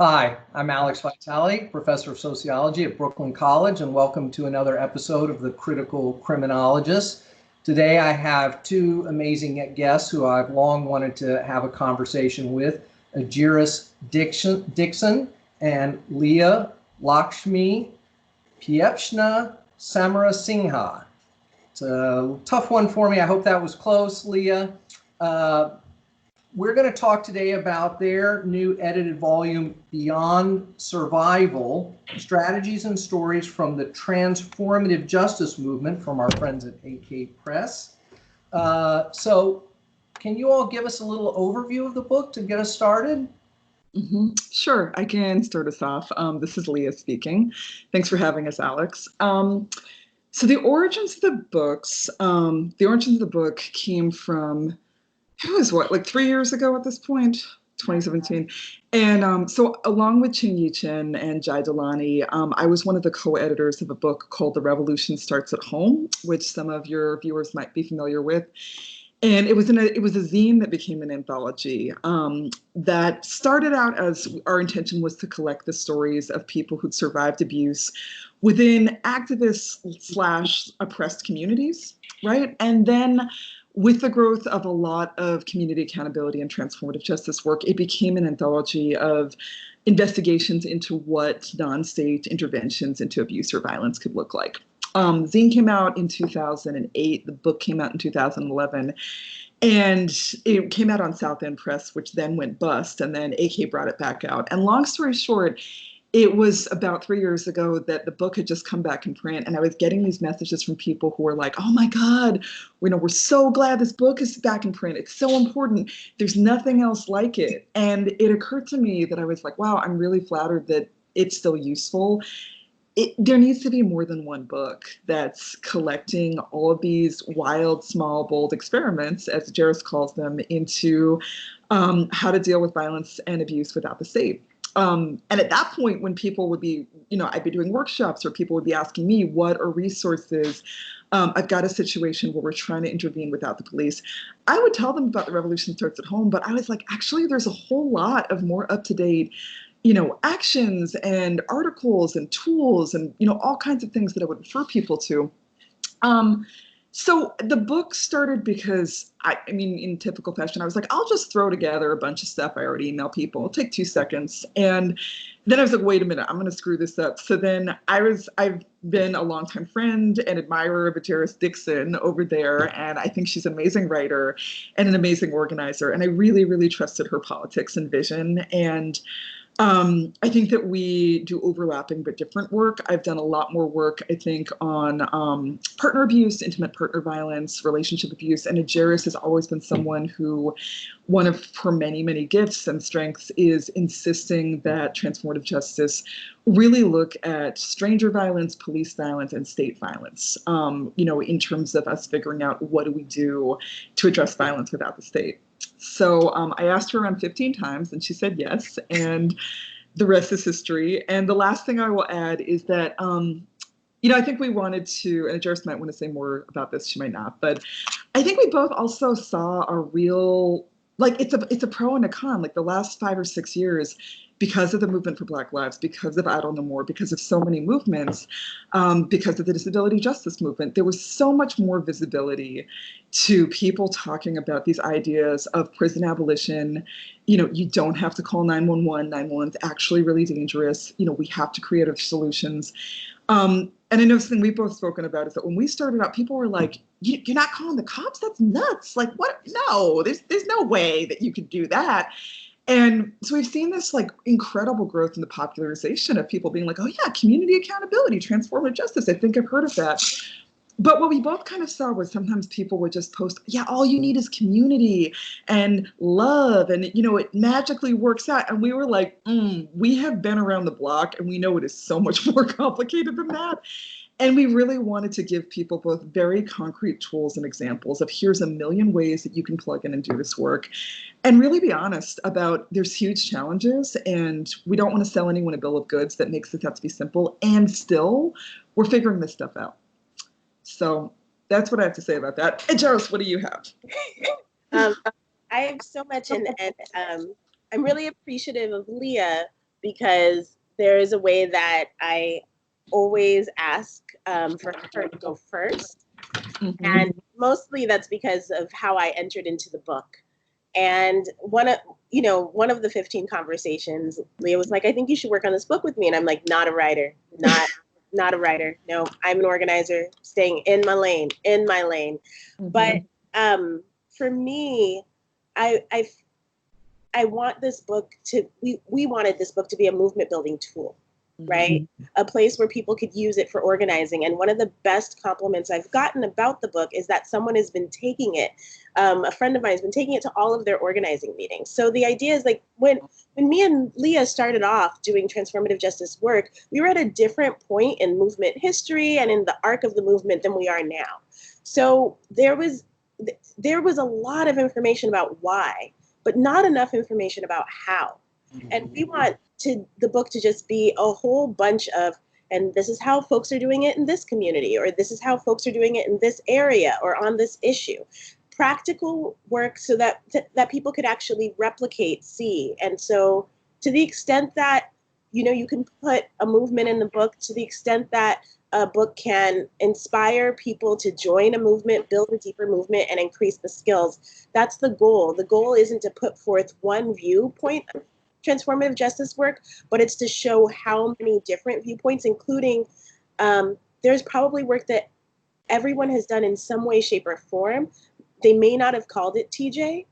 Hi, I'm Alex Vitale, professor of sociology at Brooklyn College, and welcome to another episode of the Critical Criminologist. Today I have two amazing guests who I've long wanted to have a conversation with, Ejeris Dixon and Leah Lakshmi Piepzna-Samarasinha. It's a tough one for me. I hope that was close, Leah. We're going to talk today about their new edited volume, Beyond Survival, Strategies and Stories from the Transformative Justice Movement, from our friends at AK Press. So can you all give us a little overview of the book to get us started? Sure, I can start us off. This is Leah speaking. Thanks for having us, Alex. So the origins of the book came from, it was like 3 years ago at this point, 2017. And so along with Ching-Yi Chen and Jai Delani, I was one of the co-editors of a book called The Revolution Starts at Home, which some of your viewers might be familiar with. And it was a zine that became an anthology that started out as our intention was to collect the stories of people who'd survived abuse within activist / oppressed communities, right? And then with the growth of a lot of community accountability and transformative justice work, it became an anthology of investigations into what non-state interventions into abuse or violence could look like. Zine came out in 2008. The book came out in 2011. And it came out on South End Press, which then went bust, and then AK brought it back out. And long story short, it was about 3 years ago that the book had just come back in print, and I was getting these messages from people who were like, oh my God, we're so glad this book is back in print. It's so important. There's nothing else like it. And it occurred to me that I was like, wow, I'm really flattered that it's still useful. There needs to be more than one book that's collecting all of these wild, small, bold experiments, as Ejeris calls them, into how to deal with violence and abuse without the state. And at that point, when people would be, I'd be doing workshops or people would be asking me, what are resources? I've got a situation where we're trying to intervene without the police. I would tell them about The Revolution Starts at Home, but I was like, actually, there's a whole lot of more up-to-date actions and articles and tools and, all kinds of things that I would refer people to. So the book started because, in typical fashion, I was like, I'll just throw together a bunch of stuff I already email people. It'll take 2 seconds. And then I was like, wait a minute, I'm going to screw this up. So then I've been a longtime friend and admirer of Ejeris Dixon over there. And I think she's an amazing writer and an amazing organizer. And I really, really trusted her politics and vision. And I think that we do overlapping but different work. I've done a lot more work, I think, on partner abuse, intimate partner violence, relationship abuse, and Ejeris has always been someone who, one of her many, many gifts and strengths is insisting that transformative justice really look at stranger violence, police violence, and state violence, in terms of us figuring out what do we do to address violence without the state. So I asked her around 15 times and she said yes, and the rest is history. And the last thing I will add is that, I think we wanted to, and Ejeris might want to say more about this, she might not, but I think we both also saw a real, it's a pro and a con, like the last 5 or 6 years, because of the movement for Black Lives, because of Idle No More, because of so many movements, because of the disability justice movement, there was so much more visibility to people talking about these ideas of prison abolition. You don't have to call 911. 911's actually really dangerous. We have to create solutions. And I know something we've both spoken about is that when we started out, people were like, you're not calling the cops? That's nuts. Like, what? No, there's no way that you could do that. And so we've seen this incredible growth in the popularization of people being like, oh yeah, community accountability, transformative justice. I think I've heard of that. But what we both kind of saw was sometimes people would just post, yeah, all you need is community and love. And, it magically works out. And we were like, we have been around the block and we know it is so much more complicated than that. And we really wanted to give people both very concrete tools and examples of here's a million ways that you can plug in and do this work. And really be honest about there's huge challenges and we don't want to sell anyone a bill of goods that makes this have to be simple. And still, we're figuring this stuff out. So that's what I have to say about that. And Ejeris, what do you have? I have so much, and I'm really appreciative of Leah because there is a way that I always ask for her to go first. Mm-hmm. And mostly that's because of how I entered into the book. And one of the 15 conversations, Leah was like, I think you should work on this book with me. And I'm like, not a writer, not a writer. No, I'm an organizer, staying in my lane. Mm-hmm. But for me, I want this book to, we wanted this book to be a movement building tool, right? Mm-hmm. A place where people could use it for organizing. And one of the best compliments I've gotten about the book is that someone has been taking it. A friend of mine has been taking it to all of their organizing meetings. So the idea is like when me and Leah started off doing transformative justice work, we were at a different point in movement history and in the arc of the movement than we are now. So there was a lot of information about why, but not enough information about how. And we want the book to just be a whole bunch of, and this is how folks are doing it in this community, or this is how folks are doing it in this area or on this issue. Practical work so that people could actually replicate, see. And so to the extent that, you can put a movement in the book, to the extent that a book can inspire people to join a movement, build a deeper movement, and increase the skills. That's the goal. The goal isn't to put forth one viewpoint of transformative justice work, but it's to show how many different viewpoints, including there's probably work that everyone has done in some way, shape, or form. They may not have called it TJ,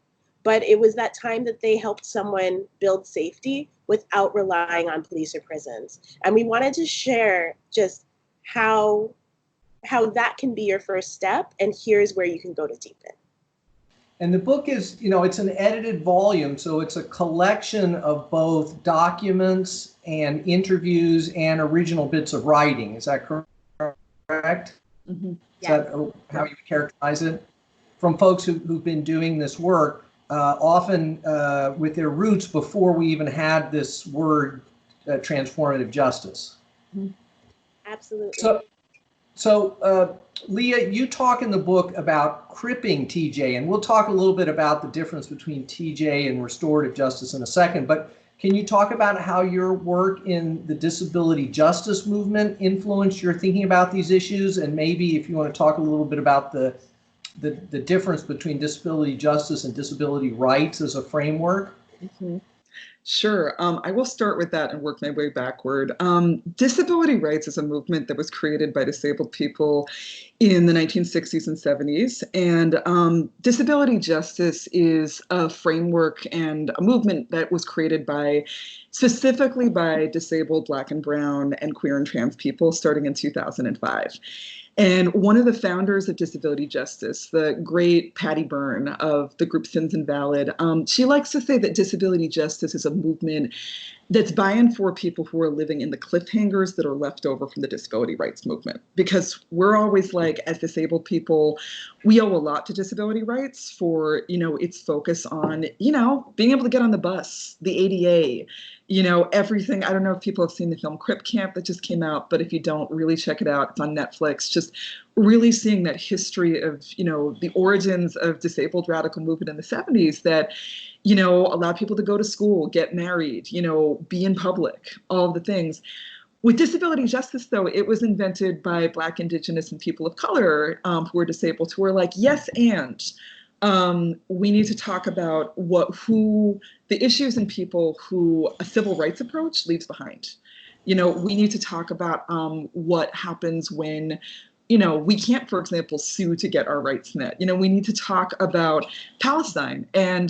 but it was that time that they helped someone build safety without relying on police or prisons. And we wanted to share just how that can be your first step, and here's where you can go to deepen. And the book is, it's an edited volume, so it's a collection of both documents and interviews and original bits of writing. Is that correct? Mm-hmm. Is that how you characterize it? From folks who've been doing this work, often with their roots before we even had this word, transformative justice. Mm-hmm. Absolutely. So Leah, you talk in the book about cripping TJ, and we'll talk a little bit about the difference between TJ and restorative justice in a second, but can you talk about how your work in the disability justice movement influenced your thinking about these issues, and maybe if you want to talk a little bit about the difference between disability justice and disability rights as a framework? Mm-hmm. Sure. I will start with that and work my way backward. Disability rights is a movement that was created by disabled people in the 1960s and 70s. And disability justice is a framework and a movement that was created specifically by disabled Black and Brown and queer and trans people starting in 2005. And one of the founders of disability justice, the great Patty Byrne of the group Sins Invalid, she likes to say that disability justice is a movement that's by and for people who are living in the cliffhangers that are left over from the disability rights movement. Because we're always like, as disabled people, we owe a lot to disability rights for, its focus on, being able to get on the bus, the ADA, everything. I don't know if people have seen the film Crip Camp that just came out, but if you don't, really check it out. It's on Netflix. Just really seeing that history of, the origins of disabled radical movement in the 70s that, allow people to go to school, get married, be in public, all of the things. With disability justice, though, it was invented by Black, Indigenous, and people of color who are disabled, who are like, yes, and we need to talk about the issues and people who a civil rights approach leaves behind. We need to talk about what happens when we can't, for example, sue to get our rights met. We need to talk about Palestine and,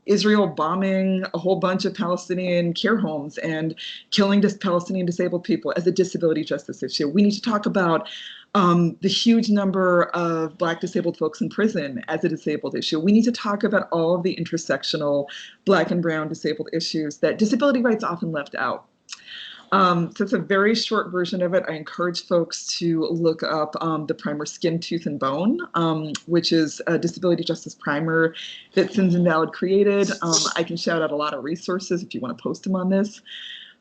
Israel bombing a whole bunch of Palestinian care homes and killing Palestinian disabled people as a disability justice issue. We need to talk about the huge number of Black disabled folks in prison as a disabled issue. We need to talk about all of the intersectional Black and Brown disabled issues that disability rights often left out. So it's a very short version of it. I encourage folks to look up the primer Skin, Tooth, and Bone, which is a disability justice primer that Sins Invalid created. I can shout out a lot of resources if you want to post them on this.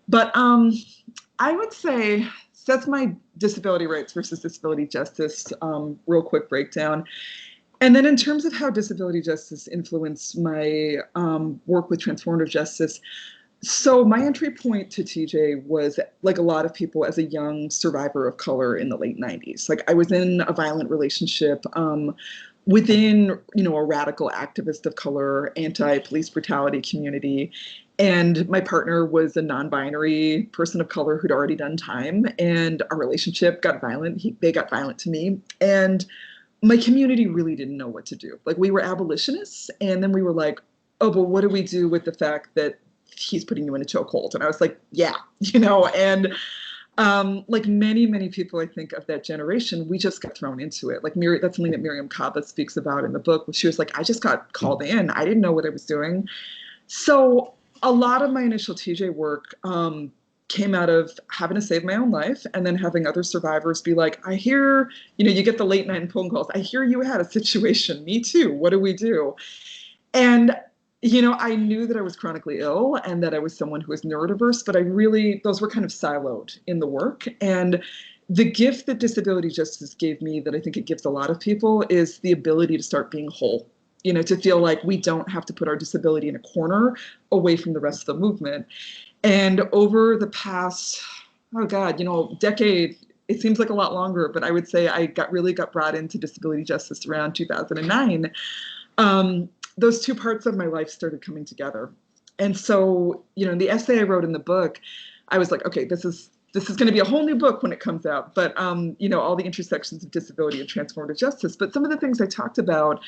But I would say, so that's my disability rights versus disability justice real quick breakdown. And then in terms of how disability justice influenced my work with transformative justice, So my entry point to TJ was, like a lot of people, as a young survivor of color in the late 90s. Like, I was in a violent relationship within, a radical activist of color, anti-police brutality community. And my partner was a non-binary person of color who'd already done time, and our relationship got violent. They got violent to me. And my community really didn't know what to do. Like, we were abolitionists, and then we were like, oh, but what do we do with the fact that he's putting you in a chokehold? And I was like, yeah, and like many people, I think, of that generation, we just got thrown into it. Like, that's something that Miriam Kaba speaks about in the book. She was like, I just got called in. I didn't know what I was doing. So a lot of my initial TJ work came out of having to save my own life, and then having other survivors be like, I hear, you get the late night phone calls. I hear you had a situation. Me too. What do we do? And I knew that I was chronically ill and that I was someone who was neurodiverse, but those were kind of siloed in the work. And the gift that disability justice gave me, that I think it gives a lot of people, is the ability to start being whole, to feel like we don't have to put our disability in a corner away from the rest of the movement. And over the past, decade, it seems like a lot longer, but I would say I really got brought into disability justice around 2009. Those two parts of my life started coming together. And so, in the essay I wrote in the book, I was like, okay, this is going to be a whole new book when it comes out, but, all the intersections of disability and transformative justice. But some of the things I talked about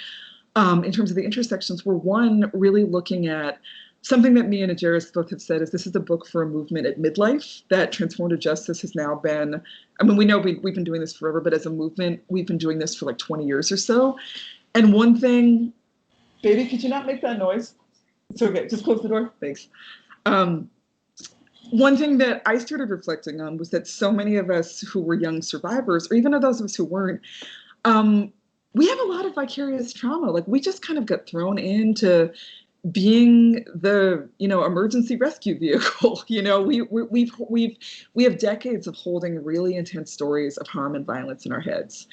in terms of the intersections were, one, really looking at something that me and Ejeris both have said, is this is a book for a movement at midlife, that transformative justice has now been, we know we've been doing this forever, but as a movement, we've been doing this for like 20 years or so. And one thing, baby, could you not make that noise? It's okay, just close the door, thanks. One thing that I started reflecting on was that so many of us who were young survivors, or even of those of us who weren't, we have a lot of vicarious trauma. Like, we just kind of got thrown into being the emergency rescue vehicle. We have decades of holding really intense stories of harm and violence in our heads,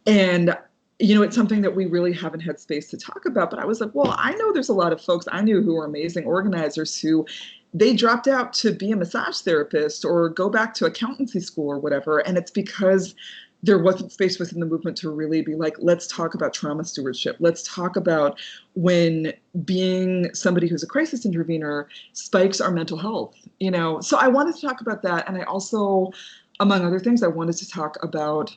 and it's something that we really haven't had space to talk about. But I was like, well, I know there's a lot of folks I knew who were amazing organizers who they dropped out to be a massage therapist or go back to accountancy school or whatever, and it's because there wasn't space within the movement to really be like, let's talk about trauma stewardship. Let's talk about when being somebody who's a crisis intervener spikes our mental health, So I wanted to talk about that. And I also, among other things, I wanted to talk about,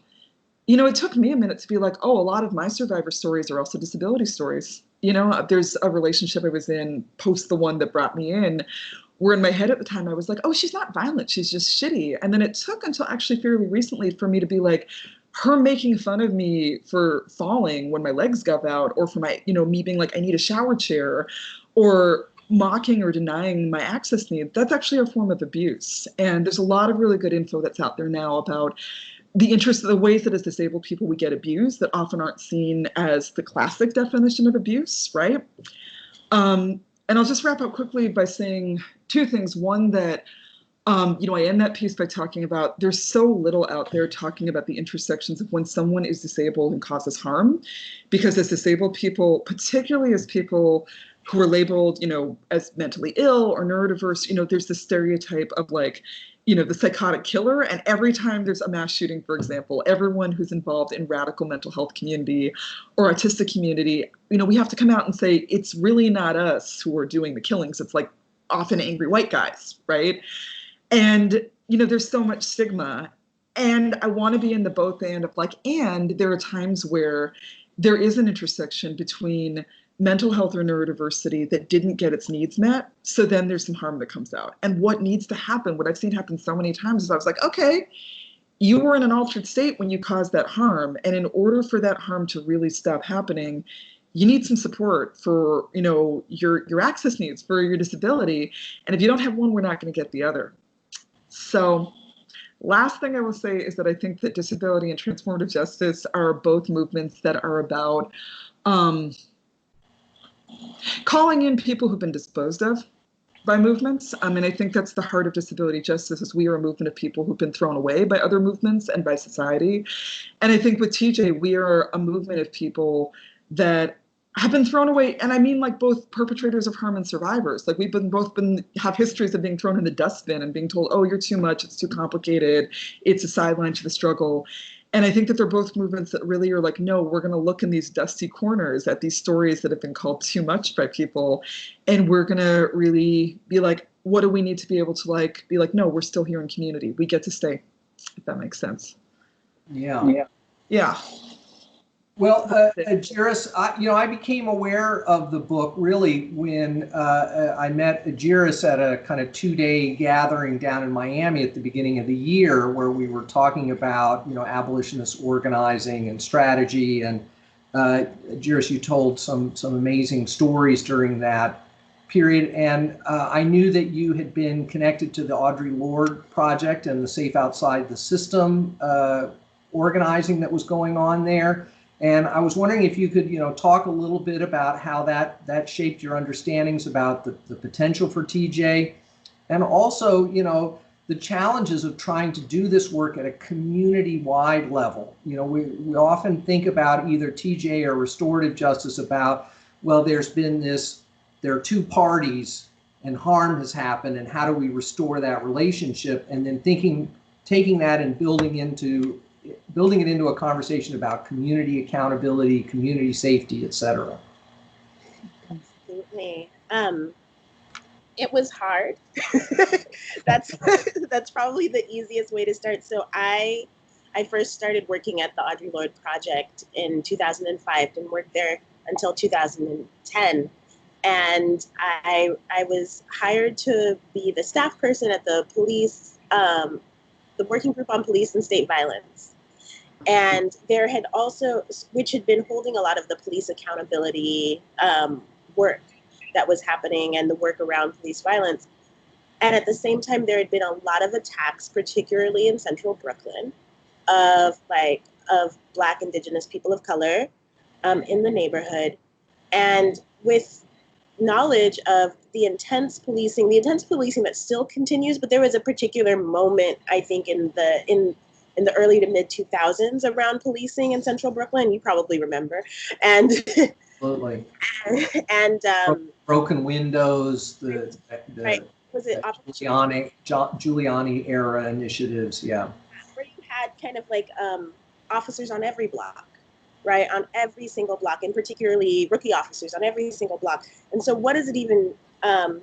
it took me a minute to be like, oh, a lot of my survivor stories are also disability stories. There's a relationship I was in post the one that brought me in, where in my head at the time, I was like, oh, she's not violent, she's just shitty. And then it took until actually fairly recently for me to be like, her making fun of me for falling when my legs gave out, or for my, me being like, I need a shower chair, or mocking or denying my access needs, that's actually a form of abuse. And there's a lot of really good info that's out there now about the ways that as disabled people we get abused that often aren't seen as the classic definition of abuse, right? And I'll just wrap up quickly by saying two things. One, that, I end that piece by talking about there's so little out there talking about the intersections of when someone is disabled and causes harm. Because as disabled people, particularly as people who are labeled, as mentally ill or neurodiverse, there's this stereotype of like, the psychotic killer. And every time there's a mass shooting, for example, everyone who's involved in radical mental health community or autistic community, we have to come out and say, it's really not us who are doing the killings. It's like often angry white guys, right? And, there's so much stigma. And I want to be in the both end of like, and there are times where there is an intersection between mental health or neurodiversity that didn't get its needs met. So then there's some harm that comes out. And what needs to happen, what I've seen happen so many times, is I was like, okay, you were in an altered state when you caused that harm. And in order for that harm to really stop happening, you need some support for, your access needs, for your disability. And if you don't have one, we're not going to get the other. So last thing I will say is that I think that disability and transformative justice are both movements that are about calling in people who've been disposed of by movements. And I think that's the heart of disability justice, is we are a movement of people who've been thrown away by other movements and by society. And I think with TJ, we are a movement of people that have been thrown away. And I mean, like, both perpetrators of harm and survivors. Like, we've have histories of being thrown in the dustbin and being told, oh, you're too much, it's too complicated, it's a sideline to the struggle. And I think that they're both movements that really are like, no, we're going to look in these dusty corners at these stories that have been called too much by people. And we're going to really be like, what do we need to be able to like, be like, no, we're still here in community. We get to stay, if that makes sense. Yeah. Yeah. Well, Ejeris, I became aware of the book really when I met Ejeris at a kind of 2-day gathering down in Miami at the beginning of the year, where we were talking about, abolitionist organizing and strategy. And Ejeris, you told some amazing stories during that period. And I knew that you had been connected to the Audre Lorde Project and the Safe Outside the System organizing that was going on there. And I was wondering if you could, talk a little bit about how that shaped your understandings about the potential for TJ, and also, the challenges of trying to do this work at a community-wide level. We often think about either TJ or restorative justice about, well, there are two parties and harm has happened, and how do we restore that relationship? And then taking that and building it into a conversation about community accountability, community safety, et cetera. Absolutely. It was hard. That's probably the easiest way to start. So I first started working at the Audre Lorde Project in 2005 and worked there until 2010. And I was hired to be the staff person at the police, the working group on police and state violence. And there had also, which had been holding a lot of the police accountability work that was happening and the work around police violence. And at the same time, there had been a lot of attacks, particularly in central Brooklyn, of Black, Indigenous people of color in the neighborhood. And with knowledge of the intense policing that still continues, but there was a particular moment, I think, in the early to mid 2000s around policing in central Brooklyn. You probably remember. And absolutely. And broken windows, the right. Was it Giuliani era initiatives? Yeah. Where you had kind of like officers on every block, right? On every single block, and particularly rookie officers on every single block. And so what is it even, and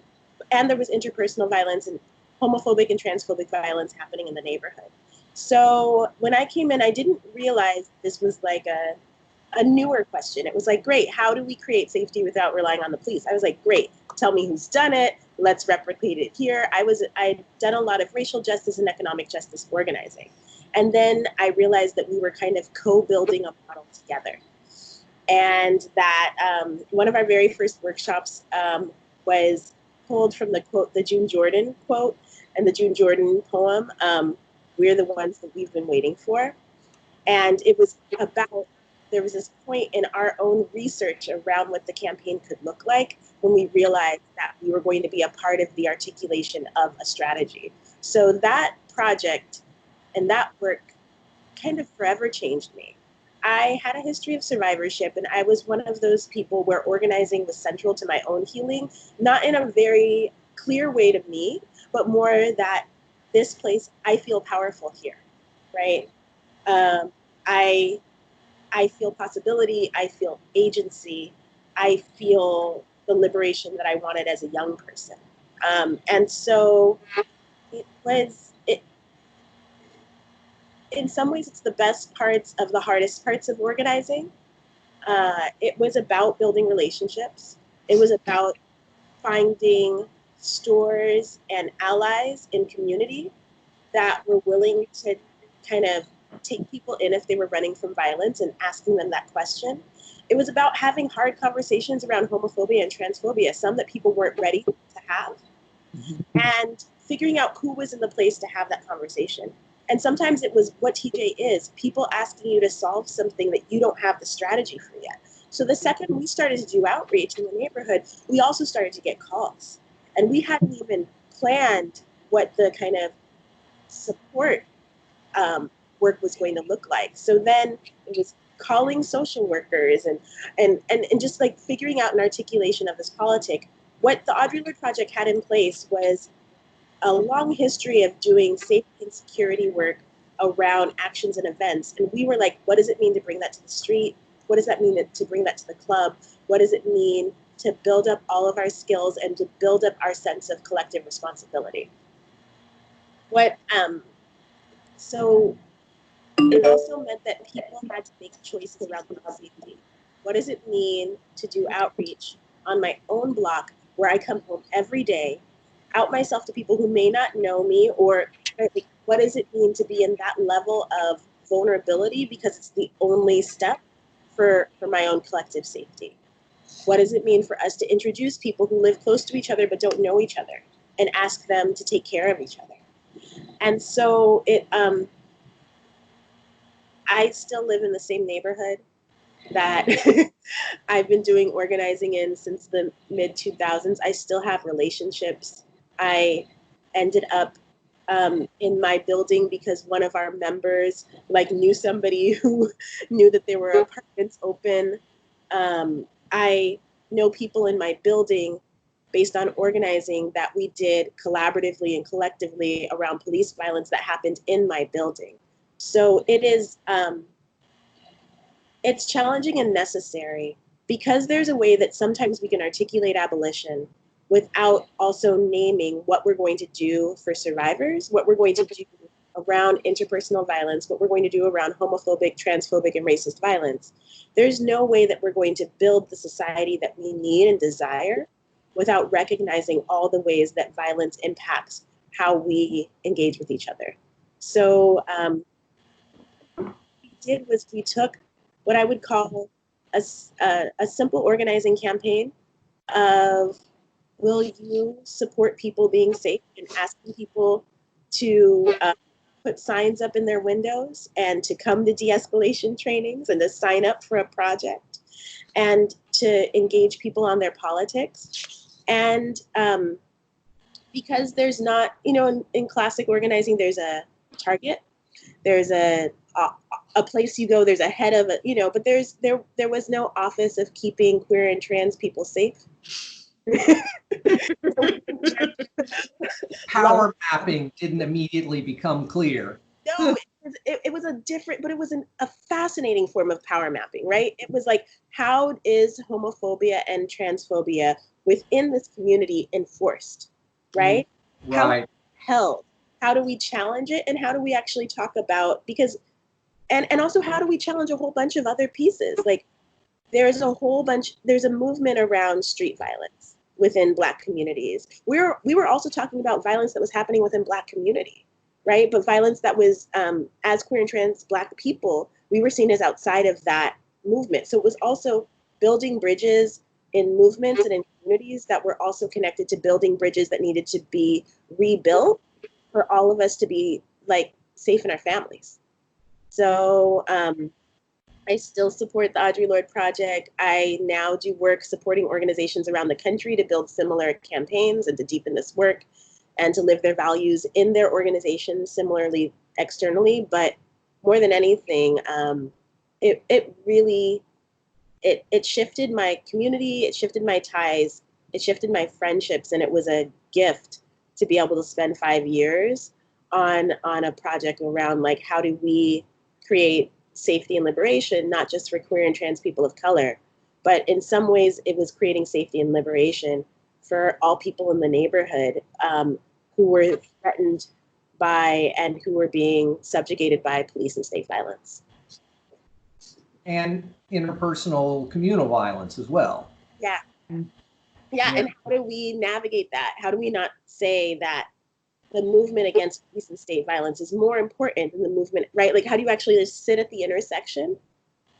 there was interpersonal violence and homophobic and transphobic violence happening in the neighborhood. So when I came in, I didn't realize this was like a newer question. It was like, great, how do we create safety without relying on the police? I was like, great, tell me who's done it. Let's replicate it here. I'd done a lot of racial justice and economic justice organizing. And then I realized that we were kind of co-building a model together. And that one of our very first workshops was pulled from the quote, the June Jordan quote, and the June Jordan poem, "We're the ones that we've been waiting for." And it was about, there was this point in our own research around what the campaign could look like when we realized that we were going to be a part of the articulation of a strategy. So that project and that work kind of forever changed me. I had a history of survivorship, and I was one of those people where organizing was central to my own healing, not in a very clear way to me, but more that this place, I feel powerful here, right? I feel possibility, I feel agency, I feel the liberation that I wanted as a young person. And so in some ways, it's the best parts of the hardest parts of organizing. It was about building relationships. It was about finding stores and allies in community that were willing to kind of take people in if they were running from violence and asking them that question. It was about having hard conversations around homophobia and transphobia, some that people weren't ready to have, and figuring out who was in the place to have that conversation. And sometimes it was what TJ is, people asking you to solve something that you don't have the strategy for yet. So the second we started to do outreach in the neighborhood, we also started to get calls. And we hadn't even planned what the kind of support work was going to look like. So then it was calling social workers and just like figuring out an articulation of this politic. What the Audre Lorde Project had in place was a long history of doing safety and security work around actions and events. And we were like, what does it mean to bring that to the street? What does that mean to bring that to the club? What does it mean to build up all of our skills and to build up our sense of collective responsibility? So it also meant that people had to make choices around safety. What does it mean to do outreach on my own block where I come home every day, out myself to people who may not know me, or like, what does it mean to be in that level of vulnerability because it's the only step for my own collective safety? What does it mean for us to introduce people who live close to each other but don't know each other and ask them to take care of each other? And so I still live in the same neighborhood that I've been doing organizing in since the mid 2000s. I still have relationships. I ended up in my building because one of our members knew somebody who knew that there were apartments open. I know people in my building based on organizing that we did collaboratively and collectively around police violence that happened in my building. So it is, it's challenging and necessary because there's a way that sometimes we can articulate abolition without also naming what we're going to do for survivors, what we're going to do around interpersonal violence, what we're going to do around homophobic, transphobic, and racist violence. There's no way that we're going to build the society that we need and desire without recognizing all the ways that violence impacts how we engage with each other. So what we did was we took what I would call a simple organizing campaign of, will you support people being safe, and asking people to put signs up in their windows and to come to de-escalation trainings and to sign up for a project and to engage people on their politics. And because there's not, in classic organizing, there's a target, there's a place you go, there's a head of it, but there was no office of keeping queer and trans people safe. Power mapping didn't immediately become clear. No, it was a different, but it was a fascinating form of power mapping, right? It was like, how is homophobia and transphobia within this community enforced, right? Right. How held? How do we challenge it? And how do we actually talk about, because, and also how do we challenge a whole bunch of other pieces? Like, there's a movement around street violence within Black communities. We were also talking about violence that was happening within Black community, right? But violence that was, as queer and trans Black people, we were seen as outside of that movement. So it was also building bridges in movements and in communities that were also connected to building bridges that needed to be rebuilt for all of us to be safe in our families. So I still support the Audre Lorde Project. I now do work supporting organizations around the country to build similar campaigns and to deepen this work and to live their values in their organizations similarly externally. But more than anything, it really shifted my community, it shifted my ties, it shifted my friendships, and it was a gift to be able to spend 5 years on a project around how do we create safety and liberation, not just for queer and trans people of color, but in some ways it was creating safety and liberation for all people in the neighborhood who were threatened by and who were being subjugated by police and state violence. And interpersonal communal violence as well. Yeah. Yeah, and how do we navigate that? How do we not say that the movement against police and state violence is more important than the movement, right? How do you actually just sit at the intersection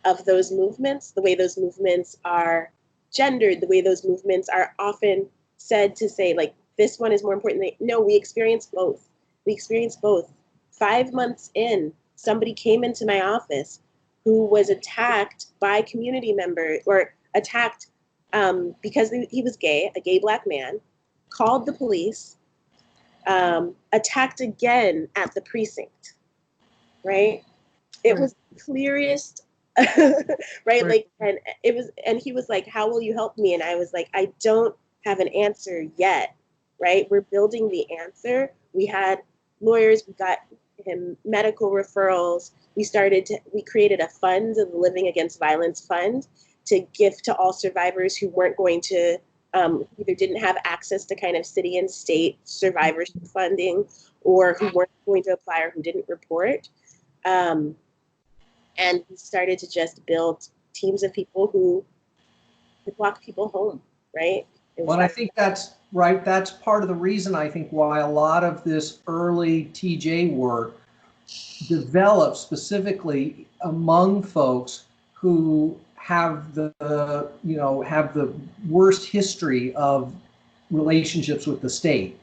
of those movements, the way those movements are gendered, the way those movements are often said to say, this one is more important. No, we experience both. We experience both. 5 months in, somebody came into my office who was attacked by community members, or attacked because he was gay, a gay Black man, called the police, attacked again at the precinct, right? It was the clearest Right? Like, and he was like, how will you help me? And I was like, I don't have an answer yet, right? We're building the answer. We had lawyers, we got him medical referrals. We created a fund, the Living Against Violence Fund, to gift to all survivors who weren't going to, either didn't have access to kind of city and state survivorship funding, or who weren't going to apply, or who didn't report. And we started to just build teams of people who could walk people home, right? Well, I think that's right. That's part of the reason, I think, why a lot of this early TJ work developed specifically among folks who have the worst history of relationships with the state,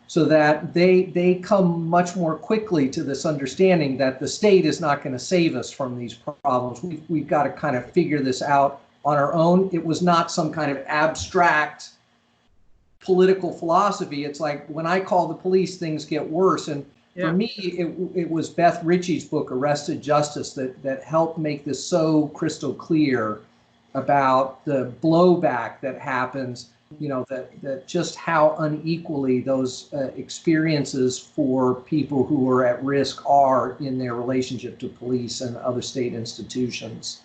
so that they come much more quickly to this understanding that the state is not going to save us from these problems. We've got to kind of figure this out on our own. It was not some kind of abstract political philosophy. It's like, when I call the police, things get worse. And for me, it was Beth Ritchie's book, Arrested Justice, that helped make this so crystal clear about the blowback that happens, that just how unequally those experiences for people who are at risk are in their relationship to police and other state institutions.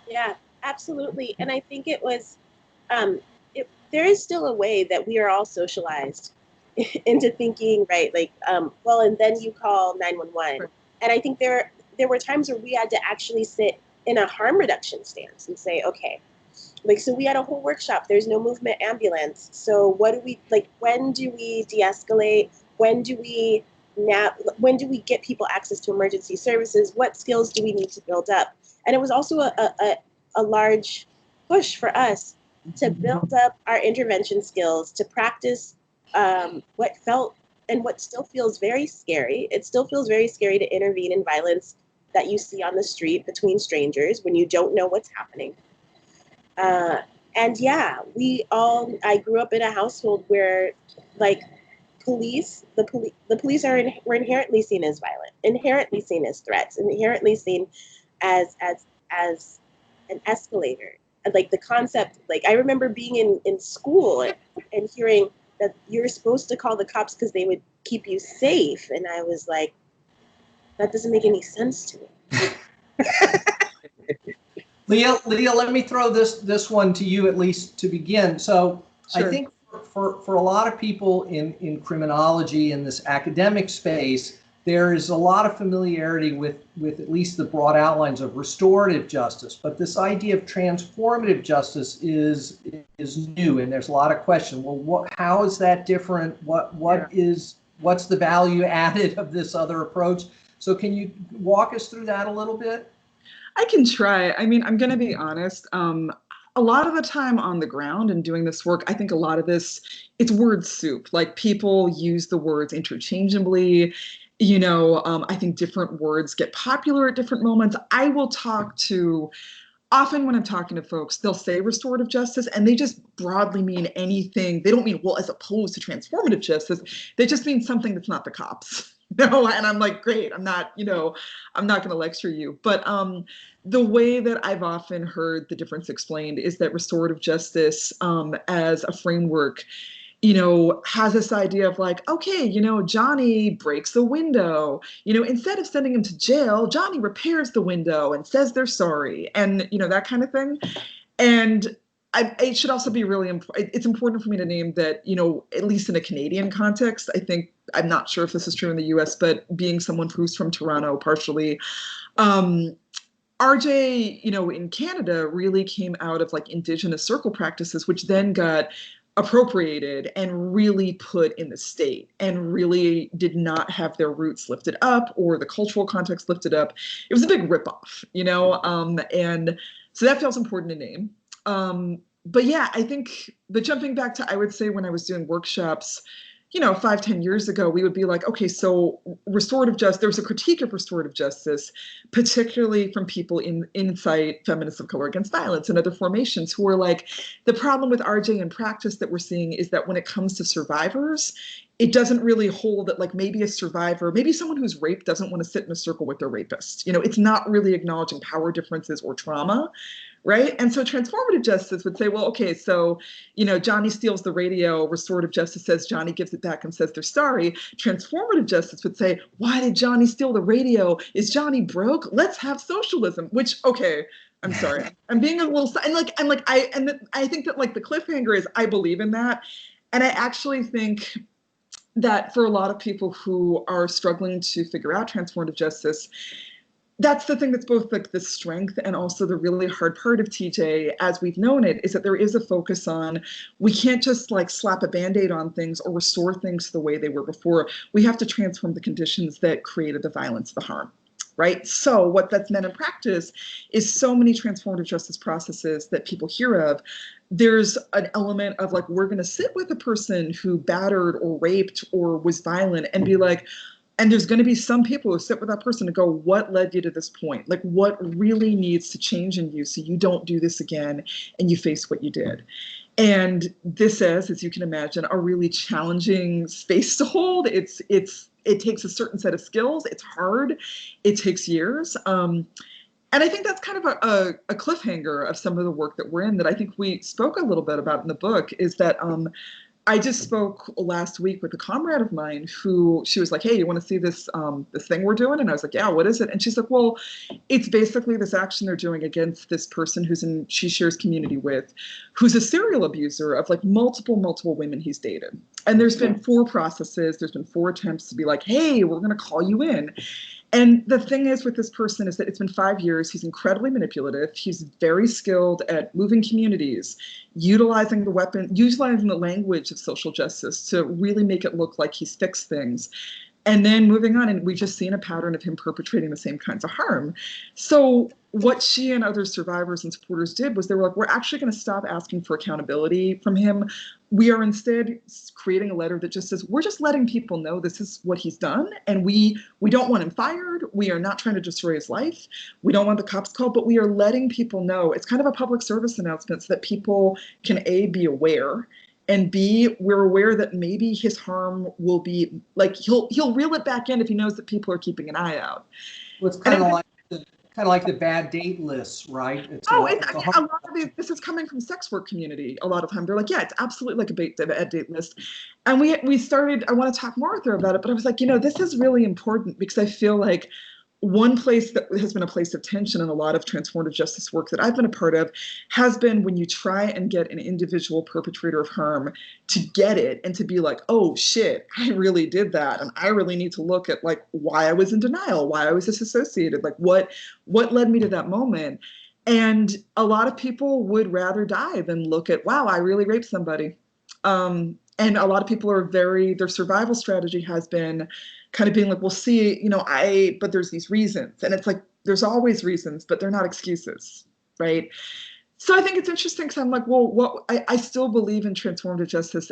Yeah, absolutely. And I think it was, there is still a way that we are all socialized into thinking, right? Like, well, and then you call 911. And I think there were times where we had to actually sit in a harm reduction stance and say, okay, like, so we had a whole workshop. There's no movement ambulance. So what do we, like, when do we de-escalate? When do we get people access to emergency services? What skills do we need to build up? And it was also a large push for us to build up our intervention skills, to practice what felt and what still feels very scary. It still feels very scary to intervene in violence that you see on the street between strangers when you don't know what's happening. And yeah, I grew up in a household where, like, the police were inherently seen as violent, inherently seen as threats, inherently seen as an escalator. And like the concept, like, I remember being in school and hearing that you're supposed to call the cops because they would keep you safe. And I was like, that doesn't make any sense to me. Leah, let me throw this one to you, at least to begin. So sure. I think for a lot of people in criminology, in this academic space, there is a lot of familiarity with at least the broad outlines of restorative justice, but this idea of transformative justice is new, and there's a lot of question. Well, how is that different? What's the value added of this other approach? So can you walk us through that a little bit? I can try. I mean, I'm going to be honest. A lot of the time on the ground and doing this work, I think a lot of this, it's word soup. Like, people use the words interchangeably. I think different words get popular at different moments. I will often when I'm talking to folks, they'll say restorative justice and they just broadly mean anything. They don't mean, well, as opposed to transformative justice. They just mean something that's not the cops. And I'm like, great, I'm not going to lecture you. But the way that I've often heard the difference explained is that restorative justice as a framework, has this idea of like, okay, Johnny breaks the window, instead of sending him to jail, Johnny repairs the window and says they're sorry, and, that kind of thing. And it should also be really important. It's important for me to name that, at least in a Canadian context, I think, I'm not sure if this is true in the US, but being someone who's from Toronto partially, RJ, in Canada really came out of like Indigenous circle practices, which then got appropriated and really put in the state and really did not have their roots lifted up or the cultural context lifted up. It was a big ripoff, and so that feels important to name. But yeah, I think, but jumping back to, I would say when I was doing workshops, 5-10 years ago, we would be like, okay, so restorative justice, there was a critique of restorative justice, particularly from people in Insight, Feminists of Color Against Violence, and other formations who were like, the problem with RJ in practice that we're seeing is that when it comes to survivors, it doesn't really hold that, like, maybe a survivor, maybe someone who's raped doesn't want to sit in a circle with their rapist. It's not really acknowledging power differences or trauma. Right. And so transformative justice would say, well, okay, so, Johnny steals the radio. Restorative justice says Johnny gives it back and says they're sorry. Transformative justice would say, why did Johnny steal the radio? Is Johnny broke? Let's have socialism, which, okay, I'm sorry. I'm being a little, I think that, like, the cliffhanger is I believe in that. And I actually think that for a lot of people who are struggling to figure out transformative justice, that's the thing that's both like the strength and also the really hard part of TJ as we've known it, is that there is a focus on, we can't just like slap a Band-Aid on things or restore things to the way they were before. We have to transform the conditions that created the violence, the harm. Right. So what that's meant in practice is so many transformative justice processes that people hear of. There's an element of like, we're going to sit with a person who battered or raped or was violent and be like, and there's going to be some people who sit with that person and go, what led you to this point? Like, what really needs to change in you so you don't do this again and you face what you did? And this is, as you can imagine, a really challenging space to hold. It takes a certain set of skills. It's hard. It takes years. And I think that's kind of a cliffhanger of some of the work that we're in that I think we spoke a little bit about in the book, is that I just spoke last week with a comrade of mine who, she was like, hey, you want to see this this thing we're doing? And I was like, yeah, what is it? And she's like, well, it's basically this action they're doing against this person she shares community with, who's a serial abuser of like multiple women he's dated. And there's been 4 processes. There's been 4 attempts to be like, hey, we're going to call you in. And the thing is with this person is that it's been 5 years. He's incredibly manipulative. He's very skilled at moving communities, utilizing the language of social justice to really make it look like he's fixed things. And then moving on, and we've just seen a pattern of him perpetrating the same kinds of harm. So what she and other survivors and supporters did was they were like, we're actually going to stop asking for accountability from him. We are instead creating a letter that just says, we're just letting people know this is what he's done. And we don't want him fired. We are not trying to destroy his life. We don't want the cops called, but we are letting people know. It's kind of a public service announcement so that people can A, be aware, and B, we're aware that maybe his harm will be like, he'll reel it back in if he knows that people are keeping an eye out. Well, it's kind of like the bad date lists, right? A lot of this is coming from sex work community. A lot of time they're like, yeah, it's absolutely like a bad date list. And we started, I want to talk more with her about it, but I was like, this is really important because I feel like one place that has been a place of tension in a lot of transformative justice work that I've been a part of has been when you try and get an individual perpetrator of harm to get it and to be like, oh shit, I really did that. And I really need to look at like why I was in denial, why I was disassociated, like what led me to that moment. And a lot of people would rather die than look at, wow, I really raped somebody. And a lot of people are their survival strategy has been kind of being like, we'll see, but there's these reasons. And it's like, there's always reasons, but they're not excuses, right? So I think it's interesting because I'm like, well, I still believe in transformative justice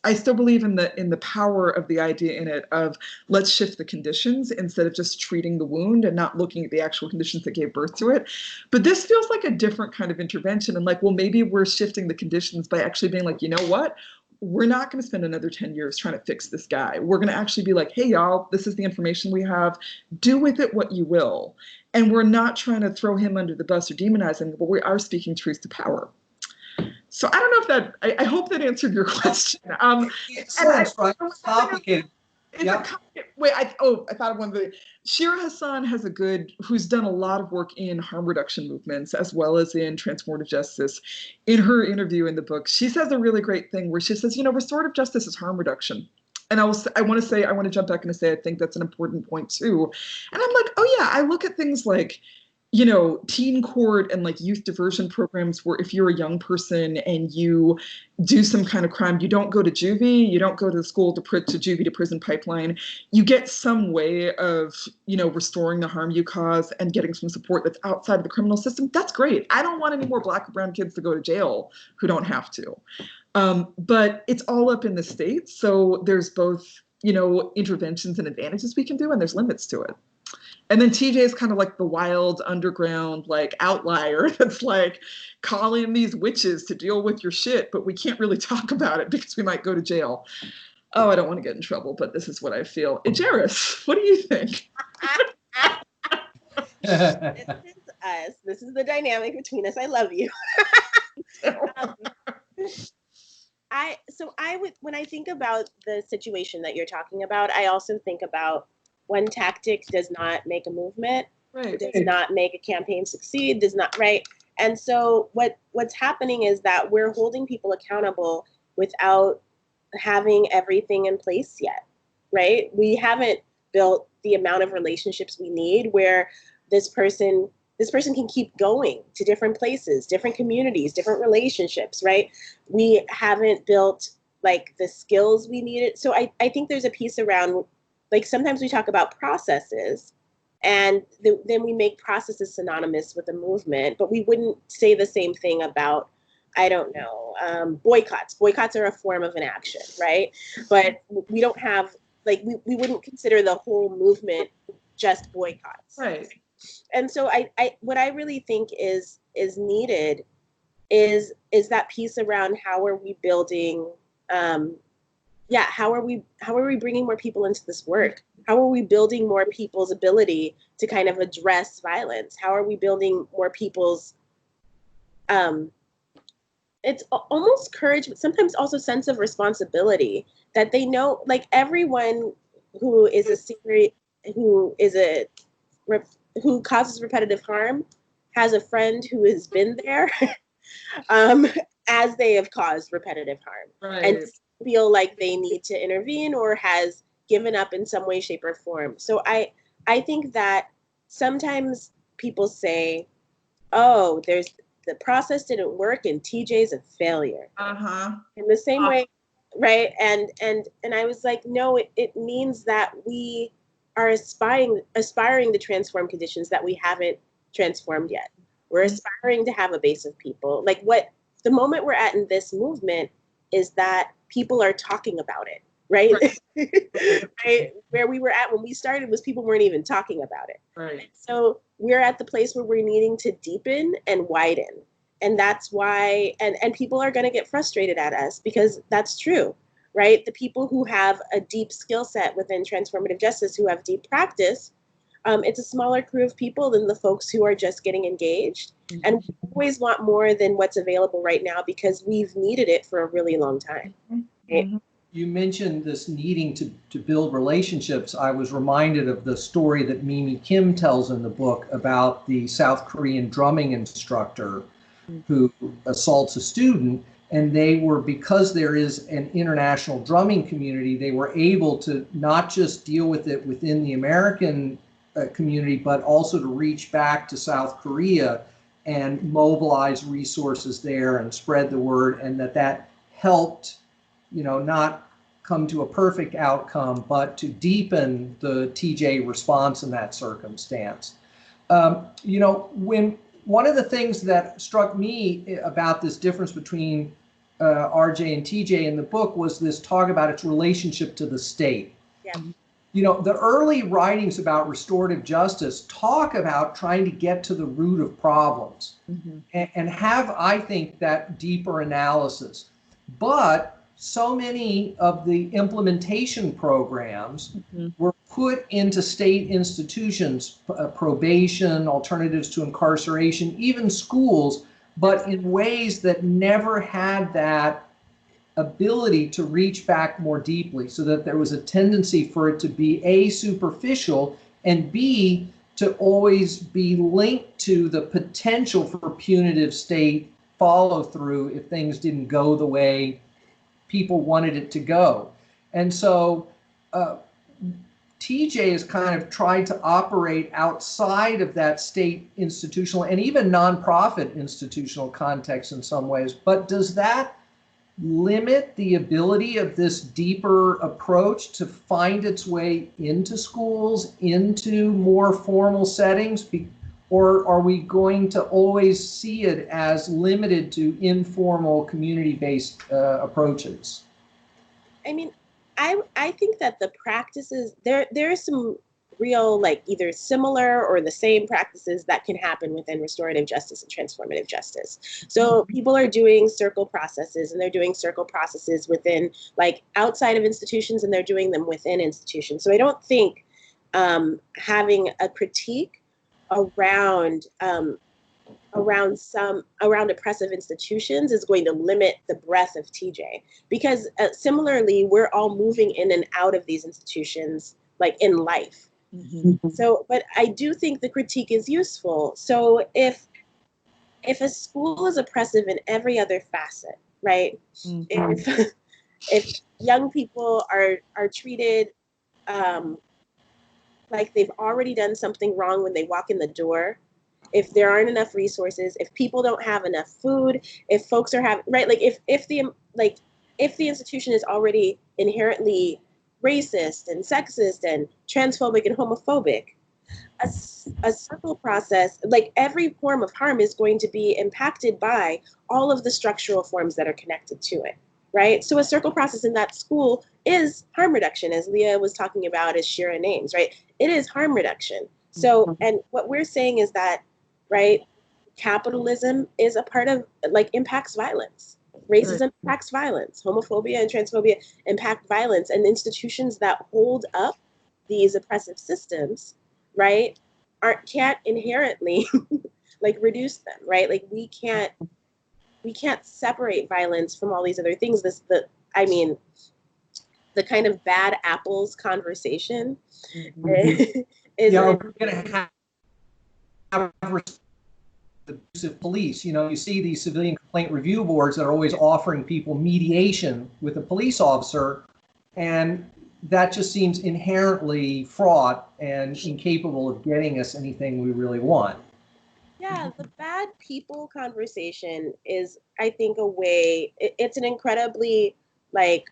I still believe in the power of the idea in it of let's shift the conditions instead of just treating the wound and not looking at the actual conditions that gave birth to it. But this feels like a different kind of intervention. And like, well, maybe we're shifting the conditions by actually being like, you know what? We're not going to spend another 10 years trying to fix this guy. We're going to actually be like, hey, y'all, this is the information we have. Do with it what you will. And we're not trying to throw him under the bus or demonize him, but we are speaking truth to power. So I don't know if I hope that answered your question. It sounds right. It's complicated. Wait, I thought of one of the, Shira Hassan who's done a lot of work in harm reduction movements as well as in transformative justice. In her interview in the book, she says a really great thing where she says, restorative justice is harm reduction. And I want to jump back and say, I think that's an important point too. And I'm like, oh yeah, I look at things like, teen court and like youth diversion programs where if you're a young person and you do some kind of crime, you don't go to juvie, you don't go to school to juvie to prison pipeline, you get some way of, restoring the harm you cause and getting some support that's outside of the criminal system. That's great. I don't want any more Black or brown kids to go to jail who don't have to. But it's all up in the states. So there's both, you know, interventions and advantages we can do, and there's limits to it. And then TJ is kind of like the wild underground, like outlier that's like calling these witches to deal with your shit, but we can't really talk about it because we might go to jail. Oh, I don't want to get in trouble, but this is what I feel. Ejeris, what do you think? This is us. This is the dynamic between us. I love you. When I think about the situation that you're talking about, I also think about one tactic does not make a movement, Right. does not make a campaign succeed, does not, right? And so what's happening is that we're holding people accountable without having everything in place yet, right? We haven't built the amount of relationships we need where this person can keep going to different places, different communities, different relationships, right? We haven't built like the skills we needed. So I think there's a piece around, like sometimes we talk about processes and then we make processes synonymous with a movement, but we wouldn't say the same thing about, I don't know, boycotts. Boycotts are a form of an action, right? But we don't have, like, we wouldn't consider the whole movement just boycotts. Right. And so what I really think is needed is that piece around how are we building, how are we bringing more people into this work? How are we building more people's ability to kind of address violence? How are we building more people's, it's almost courage, but sometimes also sense of responsibility that they know, like everyone who who causes repetitive harm has a friend who has been there as they have caused repetitive harm, Right. and feel like they need to intervene or has given up in some way, shape, or form. So I think that sometimes people say, oh, the process didn't work and TJ's a failure. In the same way, right? And I was like, no, it means that we are aspiring to transform conditions that we haven't transformed yet. We're aspiring to have a base of people. Like what the moment we're at in this movement is that people are talking about it, right? Right? Where we were at when we started was people weren't even talking about it. Right. So we're at the place where we're needing to deepen and widen. And that's why, and people are going to get frustrated at us because that's true, right? The people who have a deep skill set within transformative justice, who have deep practice, it's a smaller crew of people than the folks who are just getting engaged. Mm-hmm. And we always want more than what's available right now because we've needed it for a really long time. Mm-hmm. You mentioned this needing to build relationships. I was reminded of the story that Mimi Kim tells in the book about the South Korean drumming instructor who assaults a student. And they were, because there is an international drumming community, they were able to not just deal with it within the American community, but also to reach back to South Korea and mobilize resources there and spread the word, and that helped, not come to a perfect outcome, but to deepen the TJ response in that circumstance. When one of the things that struck me about this difference between RJ and TJ in the book was this talk about its relationship to the state. Yeah. The early writings about restorative justice talk about trying to get to the root of problems and have, I think, that deeper analysis. But so many of the implementation programs were put into state institutions, probation, alternatives to incarceration, even schools, but in ways that never had that ability to reach back more deeply, so that there was a tendency for it to be A, superficial, and B, to always be linked to the potential for punitive state follow through if things didn't go the way people wanted it to go. And so TJ has kind of tried to operate outside of that state institutional and even nonprofit institutional context in some ways. But does that limit the ability of this deeper approach to find its way into schools, into more formal settings? Or are we going to always see it as limited to informal community-based approaches? I mean, I think that the practices, there are some real, like, either similar or the same practices that can happen within restorative justice and transformative justice. So people are doing circle processes, and they're doing circle processes within, like, outside of institutions, and they're doing them within institutions. So I don't think having a critique around around oppressive institutions is going to limit the breadth of TJ, because similarly, we're all moving in and out of these institutions, like, in life. Mm-hmm. So, but I do think the critique is useful. So if a school is oppressive in every other facet, right? Mm-hmm. If young people are treated like they've already done something wrong when they walk in the door, if there aren't enough resources, if people don't have enough food, if folks are having, right, like, if the institution is already inherently racist and sexist and transphobic and homophobic, a circle process, like, every form of harm is going to be impacted by all of the structural forms that are connected to it, right? So a circle process in that school is harm reduction, as Leah was talking about, as Shira names, right? It is harm reduction. So, and what we're saying is that, right, capitalism is a part of, like, impacts violence. Racism impacts violence. Homophobia and transphobia impact violence. And institutions that hold up these oppressive systems, right, can't inherently like reduce them, right? Like, we can't separate violence from all these other things. I mean, the kind of bad apples conversation is We're going to have the abusive police. You see these civilian complaint review boards that are always offering people mediation with a police officer, and that just seems inherently fraught and incapable of getting us anything we really want. Yeah, the bad people conversation is, I think, a way, it's an incredibly, like,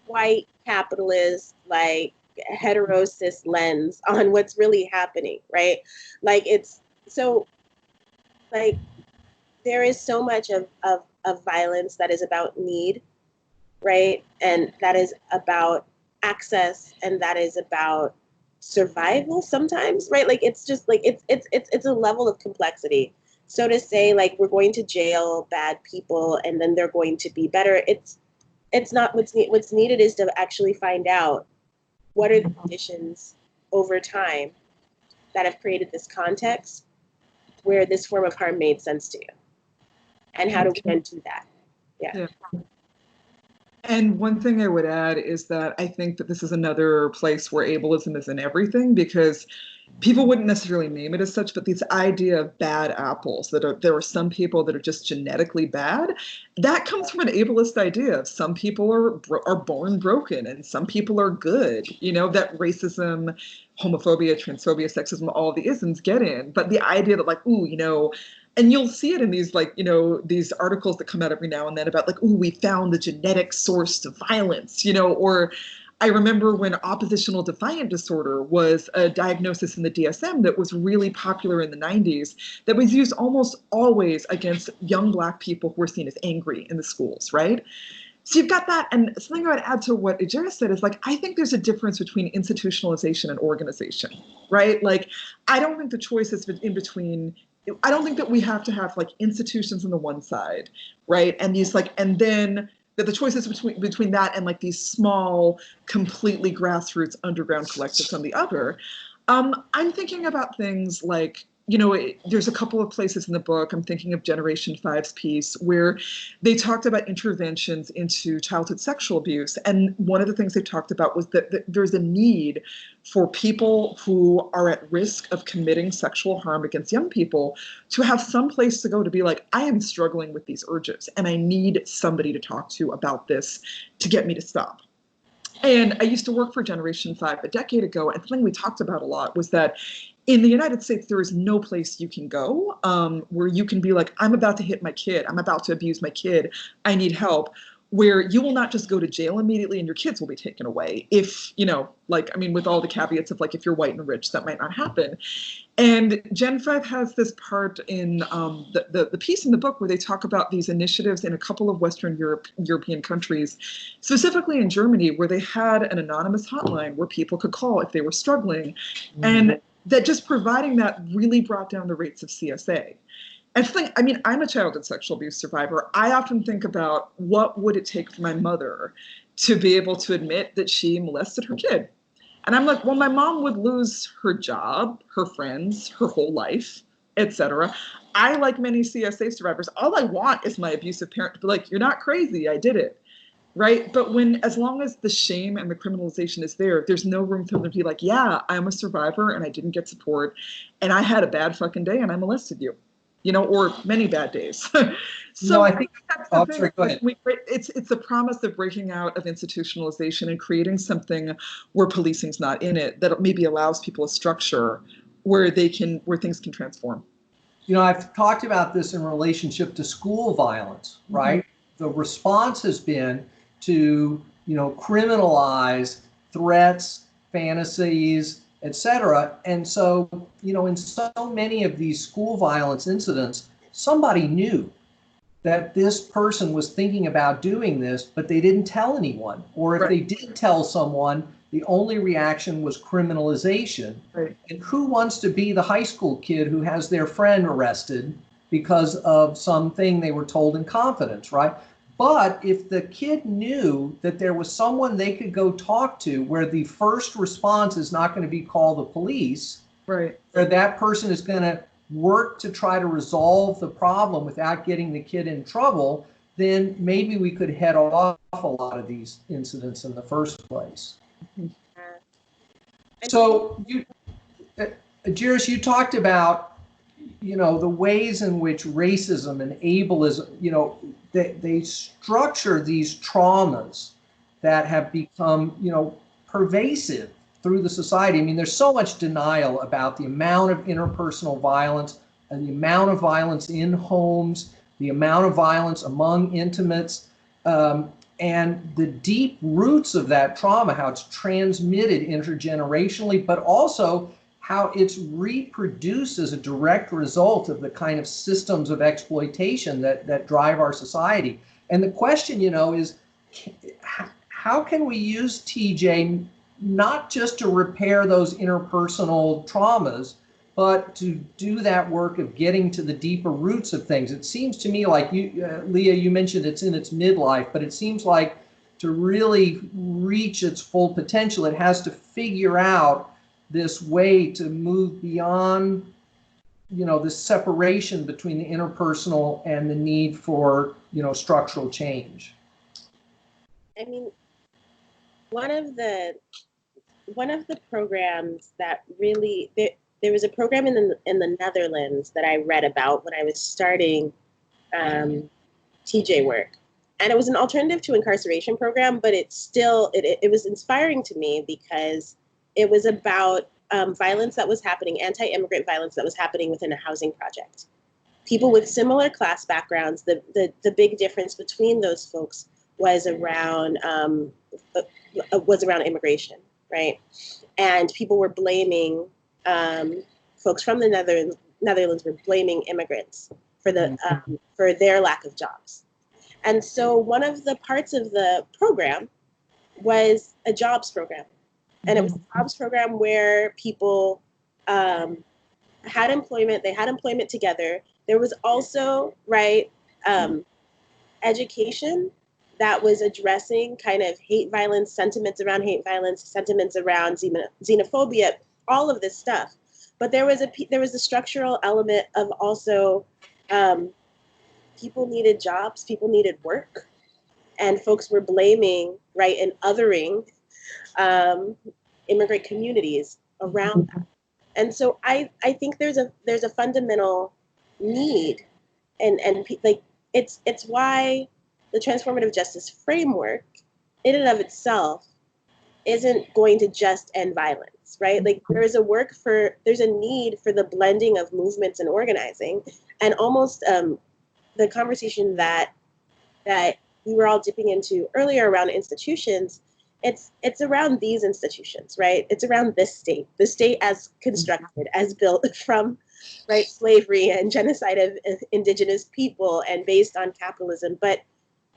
white capitalist, like, hetero cis lens on what's really happening, right? Like, it's so, like, there is so much of violence that is about need, right? And that is about access, and that is about survival sometimes, right? Like, it's just like, it's a level of complexity. So to say, like, we're going to jail bad people and then they're going to be better, it's not what's needed is to actually find out what are the conditions over time that have created this context where this form of harm made sense to you, and how do we then do that? Yeah. And one thing I would add is that I think that this is another place where ableism is in everything, because people wouldn't necessarily name it as such, but this idea of bad apples, there are some people that are just genetically bad, that comes from an ableist idea of some people are born broken and some people are good, that racism, homophobia, transphobia, sexism, all the isms get in. But the idea that, like, and you'll see it in these, like, these articles that come out every now and then about, like, we found the genetic source to violence, or I remember when oppositional defiant disorder was a diagnosis in the DSM that was really popular in the 90s, that was used almost always against young Black people who were seen as angry in the schools, right? So you've got that. And something I would add to what Ejeris said is, like, I think there's a difference between institutionalization and organization, right? Like, I don't think the choice is in between. I don't think that we have to have, like, institutions on the one side, right? And these, like, and then that the choice is between that and, like, these small, completely grassroots underground collectives on the other. I'm thinking about things like, there's a couple of places in the book, I'm thinking of Generation 5's piece, where they talked about interventions into childhood sexual abuse. And one of the things they talked about was that there's a need for people who are at risk of committing sexual harm against young people to have some place to go to be like, I am struggling with these urges and I need somebody to talk to about this to get me to stop. And I used to work for Generation 5 a decade ago, and something we talked about a lot was that in the United States, there is no place you can go where you can be like, I'm about to hit my kid, I'm about to abuse my kid, I need help, where you will not just go to jail immediately and your kids will be taken away. If, like, I mean, with all the caveats of like, if you're white and rich, that might not happen. And Gen 5 has this part in the piece in the book where they talk about these initiatives in a couple of Western European countries, specifically in Germany, where they had an anonymous hotline where people could call if they were struggling. Mm-hmm. And that just providing that really brought down the rates of CSA. I mean, I'm a child and sexual abuse survivor. I often think about what would it take for my mother to be able to admit that she molested her kid. And I'm like, well, my mom would lose her job, her friends, her whole life, etc. I, like many CSA survivors, all I want is my abusive parent to be like, you're not crazy, I did it, right? But as long as the shame and the criminalization is there, there's no room for them to be like, yeah, I'm a survivor and I didn't get support and I had a bad fucking day and I molested you. Or many bad days. So I think that's the thing. Sorry, go ahead. It's the promise of breaking out of institutionalization and creating something where policing's not in it, that maybe allows people a structure where things can transform. I've talked about this in relationship to school violence, right? Mm-hmm. The response has been to, criminalize threats, fantasies, etc. And so, in so many of these school violence incidents, somebody knew that this person was thinking about doing this, but they didn't tell anyone. Or if they did tell someone, the only reaction was criminalization. Right. And who wants to be the high school kid who has their friend arrested because of something they were told in confidence, right? But if the kid knew that there was someone they could go talk to where the first response is not going to be call the police, right, or that person is going to work to try to resolve the problem without getting the kid in trouble, then maybe we could head off a lot of these incidents in the first place. So, Ejeris, you talked about, the ways in which racism and ableism, they structure these traumas that have become, pervasive through the society. I mean, there's so much denial about the amount of interpersonal violence and the amount of violence in homes, the amount of violence among intimates, and the deep roots of that trauma, how it's transmitted intergenerationally, but also how it's reproduced as a direct result of the kind of systems of exploitation that drive our society. And the question, is how can we use TJ not just to repair those interpersonal traumas, but to do that work of getting to the deeper roots of things? It seems to me like Leah, you mentioned it's in its midlife, but it seems like to really reach its full potential, it has to figure out this way to move beyond, this separation between the interpersonal and the need for, structural change. I mean, one of the programs that really, there was a program in the Netherlands that I read about when I was starting TJ work. And it was an alternative to incarceration program, but it was inspiring to me because it was about violence that was happening, anti-immigrant violence that was happening within a housing project. People with similar class backgrounds, the big difference between those folks was around immigration, right? And people were blaming, folks from the Netherlands were blaming immigrants for their lack of jobs. And so one of the parts of the program was a jobs program. And it was a jobs program where people had employment, they had employment together. There was also, education that was addressing kind of hate violence, sentiments around hate violence, sentiments around xenophobia, all of this stuff. But there was a structural element of also people needed jobs, people needed work, and folks were blaming, and othering immigrant communities around that. And so I think there's a fundamental need, and it's why the transformative justice framework in and of itself isn't going to just end violence, right? Like there's a need for the blending of movements and organizing, and almost the conversation that we were all dipping into earlier around institutions, it's around these institutions, right? It's around the state as constructed, as built from, right, slavery and genocide of indigenous people and based on capitalism. But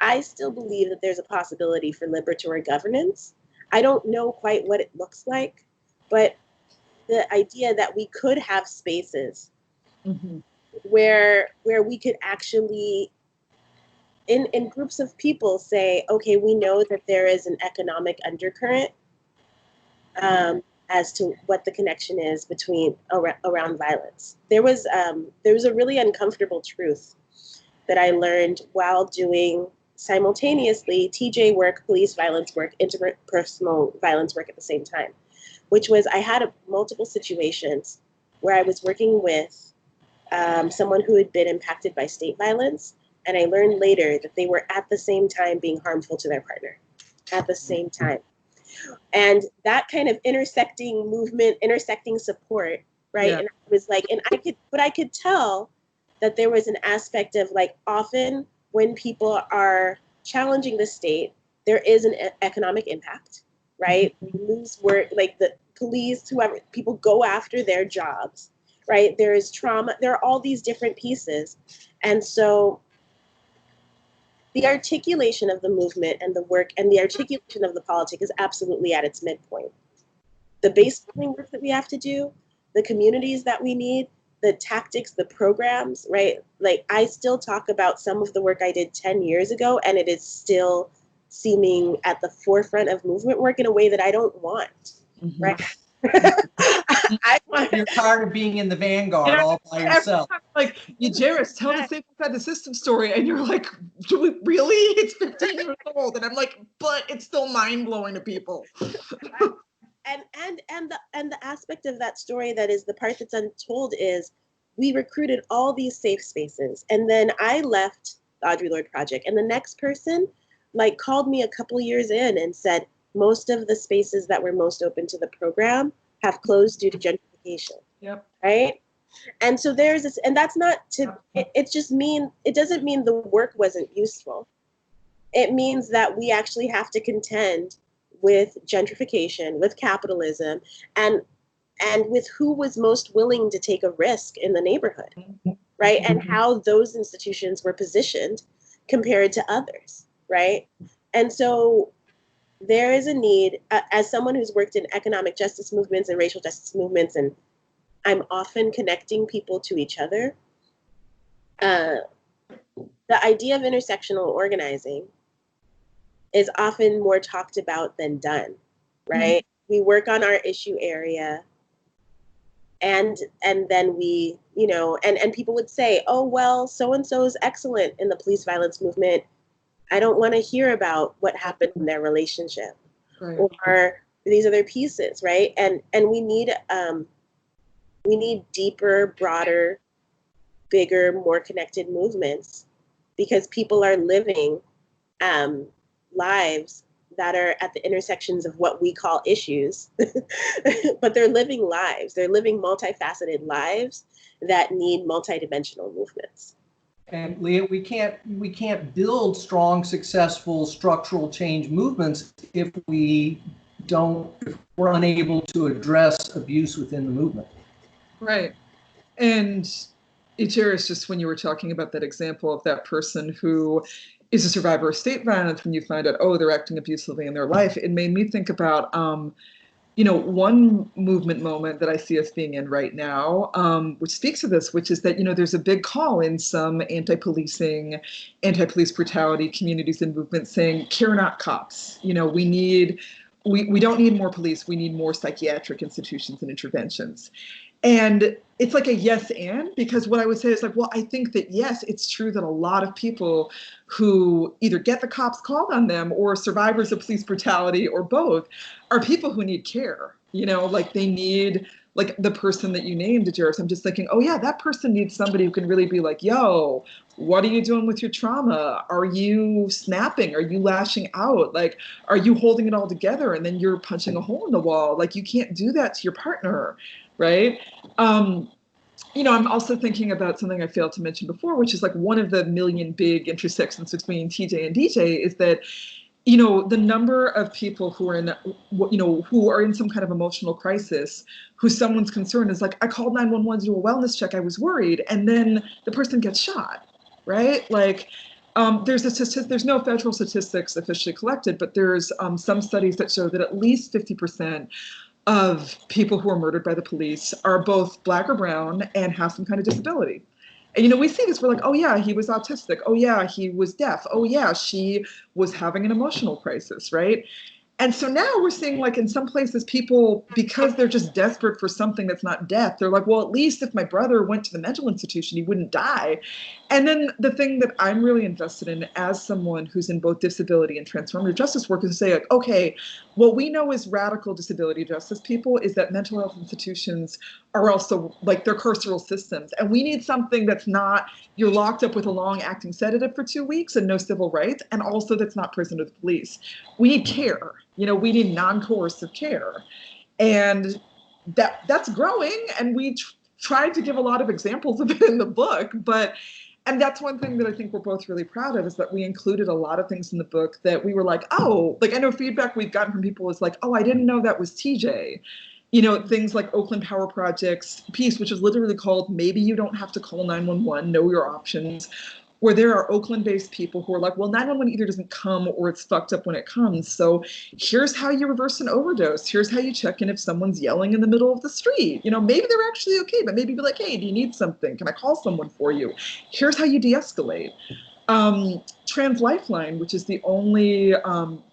I still believe that there's a possibility for liberatory governance. I don't know quite what it looks like, but the idea that we could have spaces where we could actually, in groups of people, say, okay, we know that there is an economic undercurrent as to what the connection is between around violence. There was a really uncomfortable truth that I learned while doing simultaneously TJ work, police violence work, interpersonal violence work at the same time, which was I had multiple situations where I was working with someone who had been impacted by state violence. And I learned later that they were at the same time being harmful to their partner at the same time. And that kind of intersecting movement, intersecting support, right? Yeah. And I was like, I could tell that there was an aspect of like, often when people are challenging the state, there is an economic impact, right? We lose work, like the police, whoever, people go after their jobs, right? There is trauma, there are all these different pieces. And so the articulation of the movement and the work and the articulation of the politic is absolutely at its midpoint. The base building work that we have to do, the communities that we need, the tactics, the programs, right? Like I still talk about some of the work I did 10 years ago, and it is still seeming at the forefront of movement work in a way that I don't want, right? You're tired of being in the vanguard all by yourself. Like, Ejeris, tell the safe inside the system story, and you're like, really? It's 15 years old, and I'm like, but it's still mind blowing to people. And the aspect of that story that is the part that's untold is we recruited all these safe spaces, and then I left the Audre Lorde Project, and the next person like called me a couple years in and said most of the spaces that were most open to the program have closed due to gentrification. Yep. Right. And so there's this, and that's not to, it doesn't mean the work wasn't useful. It means that we actually have to contend with gentrification, with capitalism, and with who was most willing to take a risk in the neighborhood, right? And how those institutions were positioned compared to others, right? And so there is a need, as someone who's worked in economic justice movements and racial justice movements, and I'm often connecting people to each other. The idea of intersectional organizing is often more talked about than done, right? We work on our issue area, and then we, you know, and people would say, oh, well, so-and-so is excellent in the police violence movement. I don't want to hear about what happened in their relationship, right, or these other pieces, right? And we need deeper, broader, bigger, more connected movements, because people are living lives that are at the intersections of what we call issues, but they're living lives. They're living multifaceted lives that need multidimensional movements. And Leah, we can't build strong, successful structural change movements if we're unable to address abuse within the movement. Right. And Ejeris, just when you were talking about that example of that person who is a survivor of state violence, when you find out, oh, they're acting abusively in their life, it made me think about, one movement moment that I see us being in right now, which speaks to this, which is that, there's a big call in some anti-policing, anti-police brutality communities and movements saying, care not cops. We don't need more police. We need more psychiatric institutions and interventions. And it's like a yes and, because what I would say is like, well, I think that, yes, it's true that a lot of people who either get the cops called on them or survivors of police brutality or both are people who need care, like they need, like the person that you named, Ejeris. I'm just thinking, oh yeah, that person needs somebody who can really be like, yo, what are you doing with your trauma? Are you snapping? Are you lashing out? Like, are you holding it all together and then you're punching a hole in the wall? Like, you can't do that to your partner. Right. I'm also thinking about something I failed to mention before, which is like one of the million big intersections between TJ and DJ is that, the number of people who are in some kind of emotional crisis, who someone's concern is like, I called 911 to do a wellness check, I was worried, and then the person gets shot, right? Like, there's no federal statistics officially collected, but there's some studies that show that at least 50% of people who are murdered by the police are both Black or brown and have some kind of disability. And, we see this, we're like, oh yeah, he was autistic. Oh yeah, he was deaf. Oh yeah, she was having an emotional crisis, right? And so now we're seeing, like, in some places, people, because they're just desperate for something that's not death, they're like, well, at least if my brother went to the mental institution, he wouldn't die. And then the thing that I'm really invested in as someone who's in both disability and transformative justice work is to say, like, okay, what we know as radical disability justice people is that mental health institutions are also, like, they're carceral systems. And we need something that's not, you're locked up with a long-acting sedative for 2 weeks and no civil rights, and also that's not prison or the police. We need care. We need non-coercive care. And that's growing, and we tried to give a lot of examples of it in the book, and that's one thing that I think we're both really proud of, is that we included a lot of things in the book that we were like, oh, like, I know feedback we've gotten from people is like, oh, I didn't know that was TJ. Things like Oakland Power Project's piece, which is literally called Maybe You Don't Have to Call 911, Know Your Options, where there are Oakland-based people who are like, well, 911 either doesn't come or it's fucked up when it comes. So here's how you reverse an overdose. Here's how you check in if someone's yelling in the middle of the street. Maybe they're actually okay, but maybe be like, hey, do you need something? Can I call someone for you? Here's how you de-escalate. Trans Lifeline, which is the only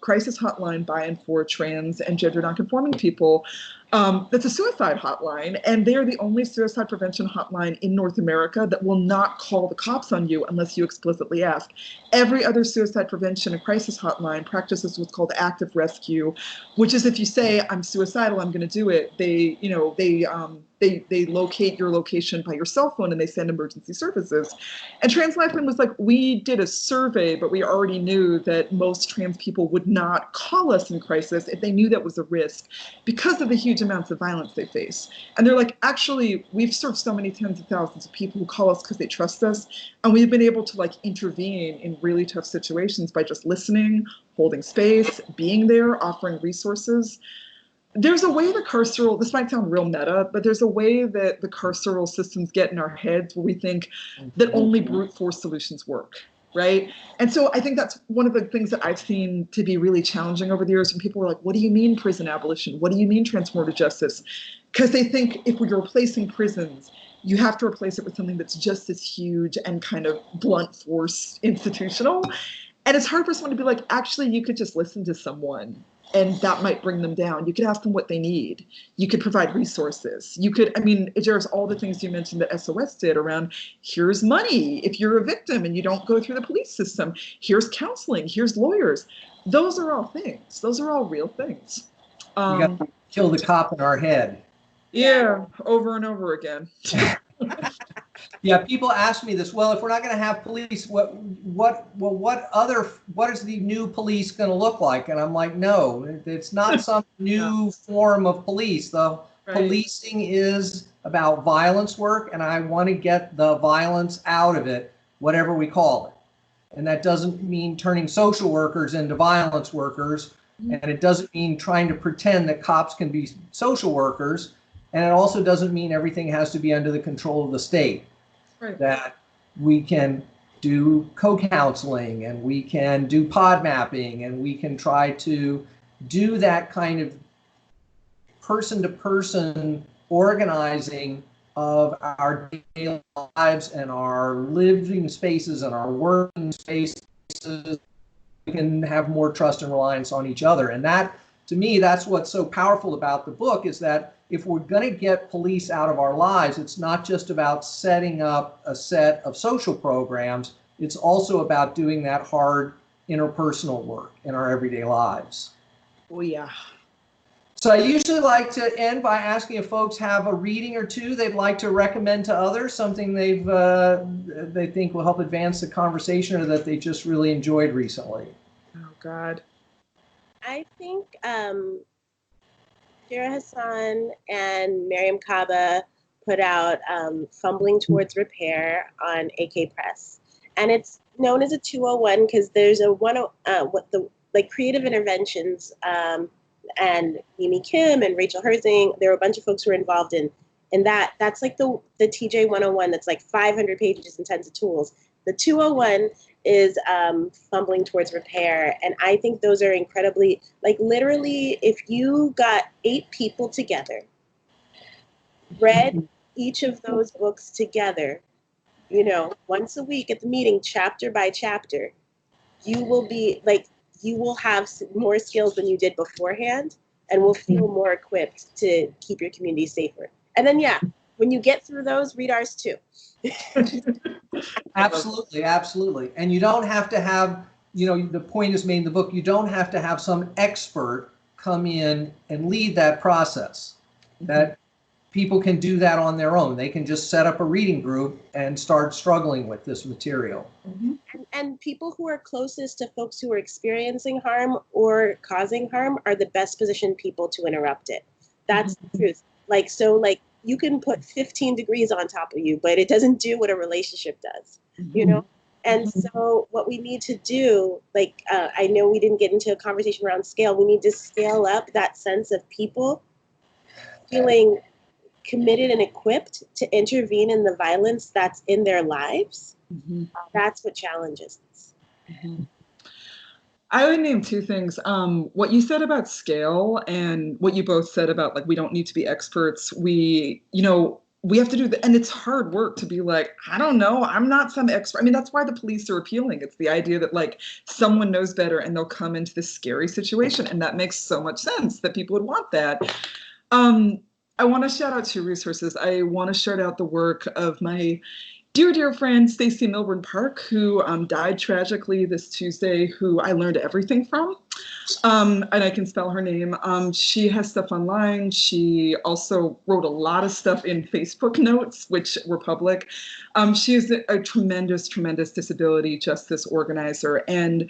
crisis hotline by and for trans and gender nonconforming people, that's a suicide hotline, and they're the only suicide prevention hotline in North America that will not call the cops on you unless you explicitly ask. Every other suicide prevention and crisis hotline practices what's called active rescue, which is if you say, I'm suicidal, I'm going to do it, they locate your location by your cell phone and they send emergency services. And Trans Lifeline was like, we did a survey, but we already knew that most trans people would not call us in crisis if they knew that was a risk because of the huge amounts of violence they face. And they're like, actually, we've served so many tens of thousands of people who call us because they trust us. And we've been able to, like, intervene in really tough situations by just listening, holding space, being there, offering resources. There's a way this might sound real meta, but there's a way that the carceral systems get in our heads where we think that only brute force solutions work, right? And so I think that's one of the things that I've seen to be really challenging over the years when people were like, what do you mean prison abolition? What do you mean transformative justice? Because they think if we're replacing prisons, you have to replace it with something that's just as huge and kind of blunt force institutional. And it's hard for someone to be like, actually, you could just listen to someone and that might bring them down. You could ask them what they need. You could provide resources. You could, Ejeris, all the things you mentioned that SOS did around, here's money if you're a victim and you don't go through the police system. Here's counseling. Here's lawyers. Those are all things. Those are all real things. You got to kill the cop in our head. Yeah, over and over again. Yeah, people ask me this. Well, if we're not going to have police, what is the new police going to look like? And I'm like, no, it's not some new form of police. The policing is about violence work, and I want to get the violence out of it, whatever we call it. And that doesn't mean turning social workers into violence workers, and it doesn't mean trying to pretend that cops can be social workers, and it also doesn't mean everything has to be under the control of the state. Right. That we can do co-counseling and we can do pod mapping and we can try to do that kind of person-to-person organizing of our daily lives and our living spaces and our working spaces. We can have more trust and reliance on each other. And that, to me, that's what's so powerful about the book, is that if we're going to get police out of our lives, it's not just about setting up a set of social programs. It's also about doing that hard interpersonal work in our everyday lives. Oh, yeah. So I usually like to end by asking if folks have a reading or two they'd like to recommend to others, something they think will help advance the conversation or that they just really enjoyed recently. Oh, God. I think Farah Hassan and Mariam Kaba put out Fumbling Towards Repair on AK Press. And it's known as a 201 because there's a creative interventions and Mimi Kim and Rachel Herzing. There were a bunch of folks who were involved in that. That's like the TJ 101 that's like 500 pages and tons of tools. The 201 is Fumbling Towards Repair. And I think those are incredibly, like literally, if you got 8 people together, read each of those books together, you know, once a week at the meeting, chapter by chapter, you will have more skills than you did beforehand and will feel more equipped to keep your community safer. And then, yeah, when you get through those, read ours too. Absolutely, absolutely. And you don't have to have, you know, the point is made in the book, you don't have to have some expert come in and lead that process. That people can do that on their own. They can just set up a reading group and start struggling with this material. And people who are closest to folks who are experiencing harm or causing harm are the best positioned people to interrupt it. That's the truth. Like, so like you can put 15 degrees on top of you, but it doesn't do what a relationship does, you know? And so what we need to do, like, I know we didn't get into a conversation around scale. We need to scale up that sense of people feeling committed and equipped to intervene in the violence that's in their lives. That's what challenges us. I would name 2 things. What you said about scale and what you both said about, like, we don't need to be experts. We have to do and it's hard work to be like, I don't know, I'm not some expert. I mean, that's why the police are appealing. It's the idea that like someone knows better and they'll come into this scary situation. And that makes so much sense that people would want that. I want to shout out 2 resources. I want to shout out the work of my dear friend, Stacey Milburn Park, who died tragically this Tuesday, who I learned everything from. And I can spell her name. She has stuff online. She also wrote a lot of stuff in Facebook notes, which were public. She is a tremendous disability justice organizer. And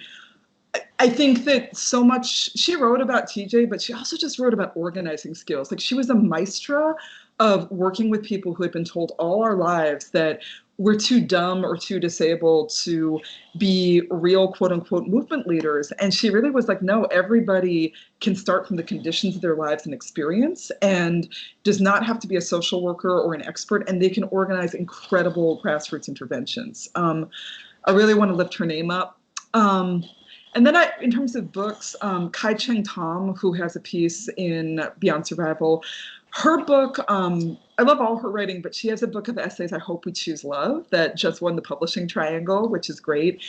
I think that so much she wrote about TJ, but she also just wrote about organizing skills. Like, she was a maestra of working with people who had been told all our lives that we're too dumb or too disabled to be real, quote unquote, movement leaders. And she really was like, no, everybody can start from the conditions of their lives and experience and does not have to be a social worker or an expert, and they can organize incredible grassroots interventions. I really want to lift her name up. And then in terms of books, Kai Cheng Tom, who has a piece in Beyond Survival, her book, I love all her writing, but she has a book of essays, I Hope We Choose Love, that just won the Publishing Triangle, which is great.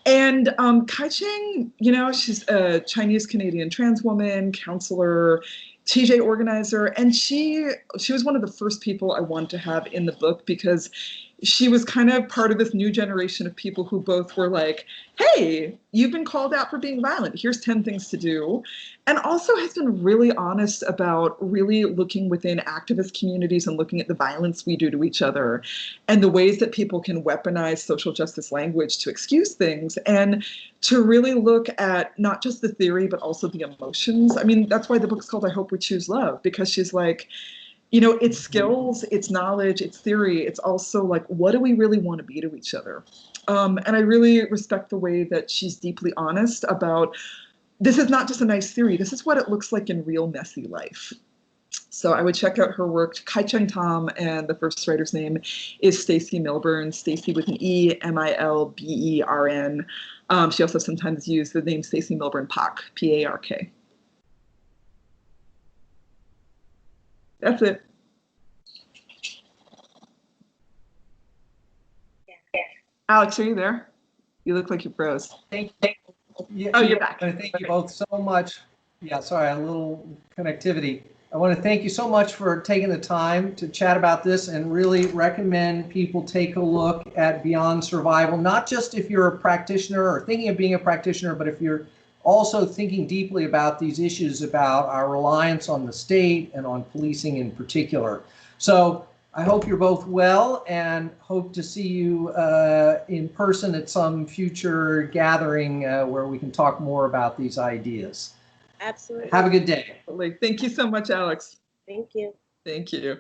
And Kai Cheng, you know, she's a Chinese-Canadian trans woman, counselor, TJ organizer, and she was one of the first people I wanted to have in the book because she was kind of part of this new generation of people who both were like, hey, you've been called out for being violent. Here's 10 things to do. And also has been really honest about really looking within activist communities and looking at the violence we do to each other and the ways that people can weaponize social justice language to excuse things and to really look at not just the theory, but also the emotions. I mean, that's why the book's called I Hope We Choose Love, because she's like, you know, it's skills, it's knowledge, it's theory. It's also like, what do we really want to be to each other? And I really respect the way that she's deeply honest about, this is not just a nice theory. This is what it looks like in real messy life. So I would check out her work, Kai Cheng Tom, and the first writer's name is Stacey Milburn, Stacey with an E, Milbern. She also sometimes used the name Stacey Milburn Park, Park. That's it. Alex, are you there? You look like you froze. Thank you. Oh, you're back. Thank you both so much. Yeah, sorry, a little connectivity. I want to thank you so much for taking the time to chat about this and really recommend people take a look at Beyond Survival, not just if you're a practitioner or thinking of being a practitioner, but if you're also thinking deeply about these issues about our reliance on the state and on policing in particular. So I hope you're both well and hope to see you in person at some future gathering where we can talk more about these ideas. Absolutely. Have a good day. Thank you so much, Alex. Thank you. Thank you.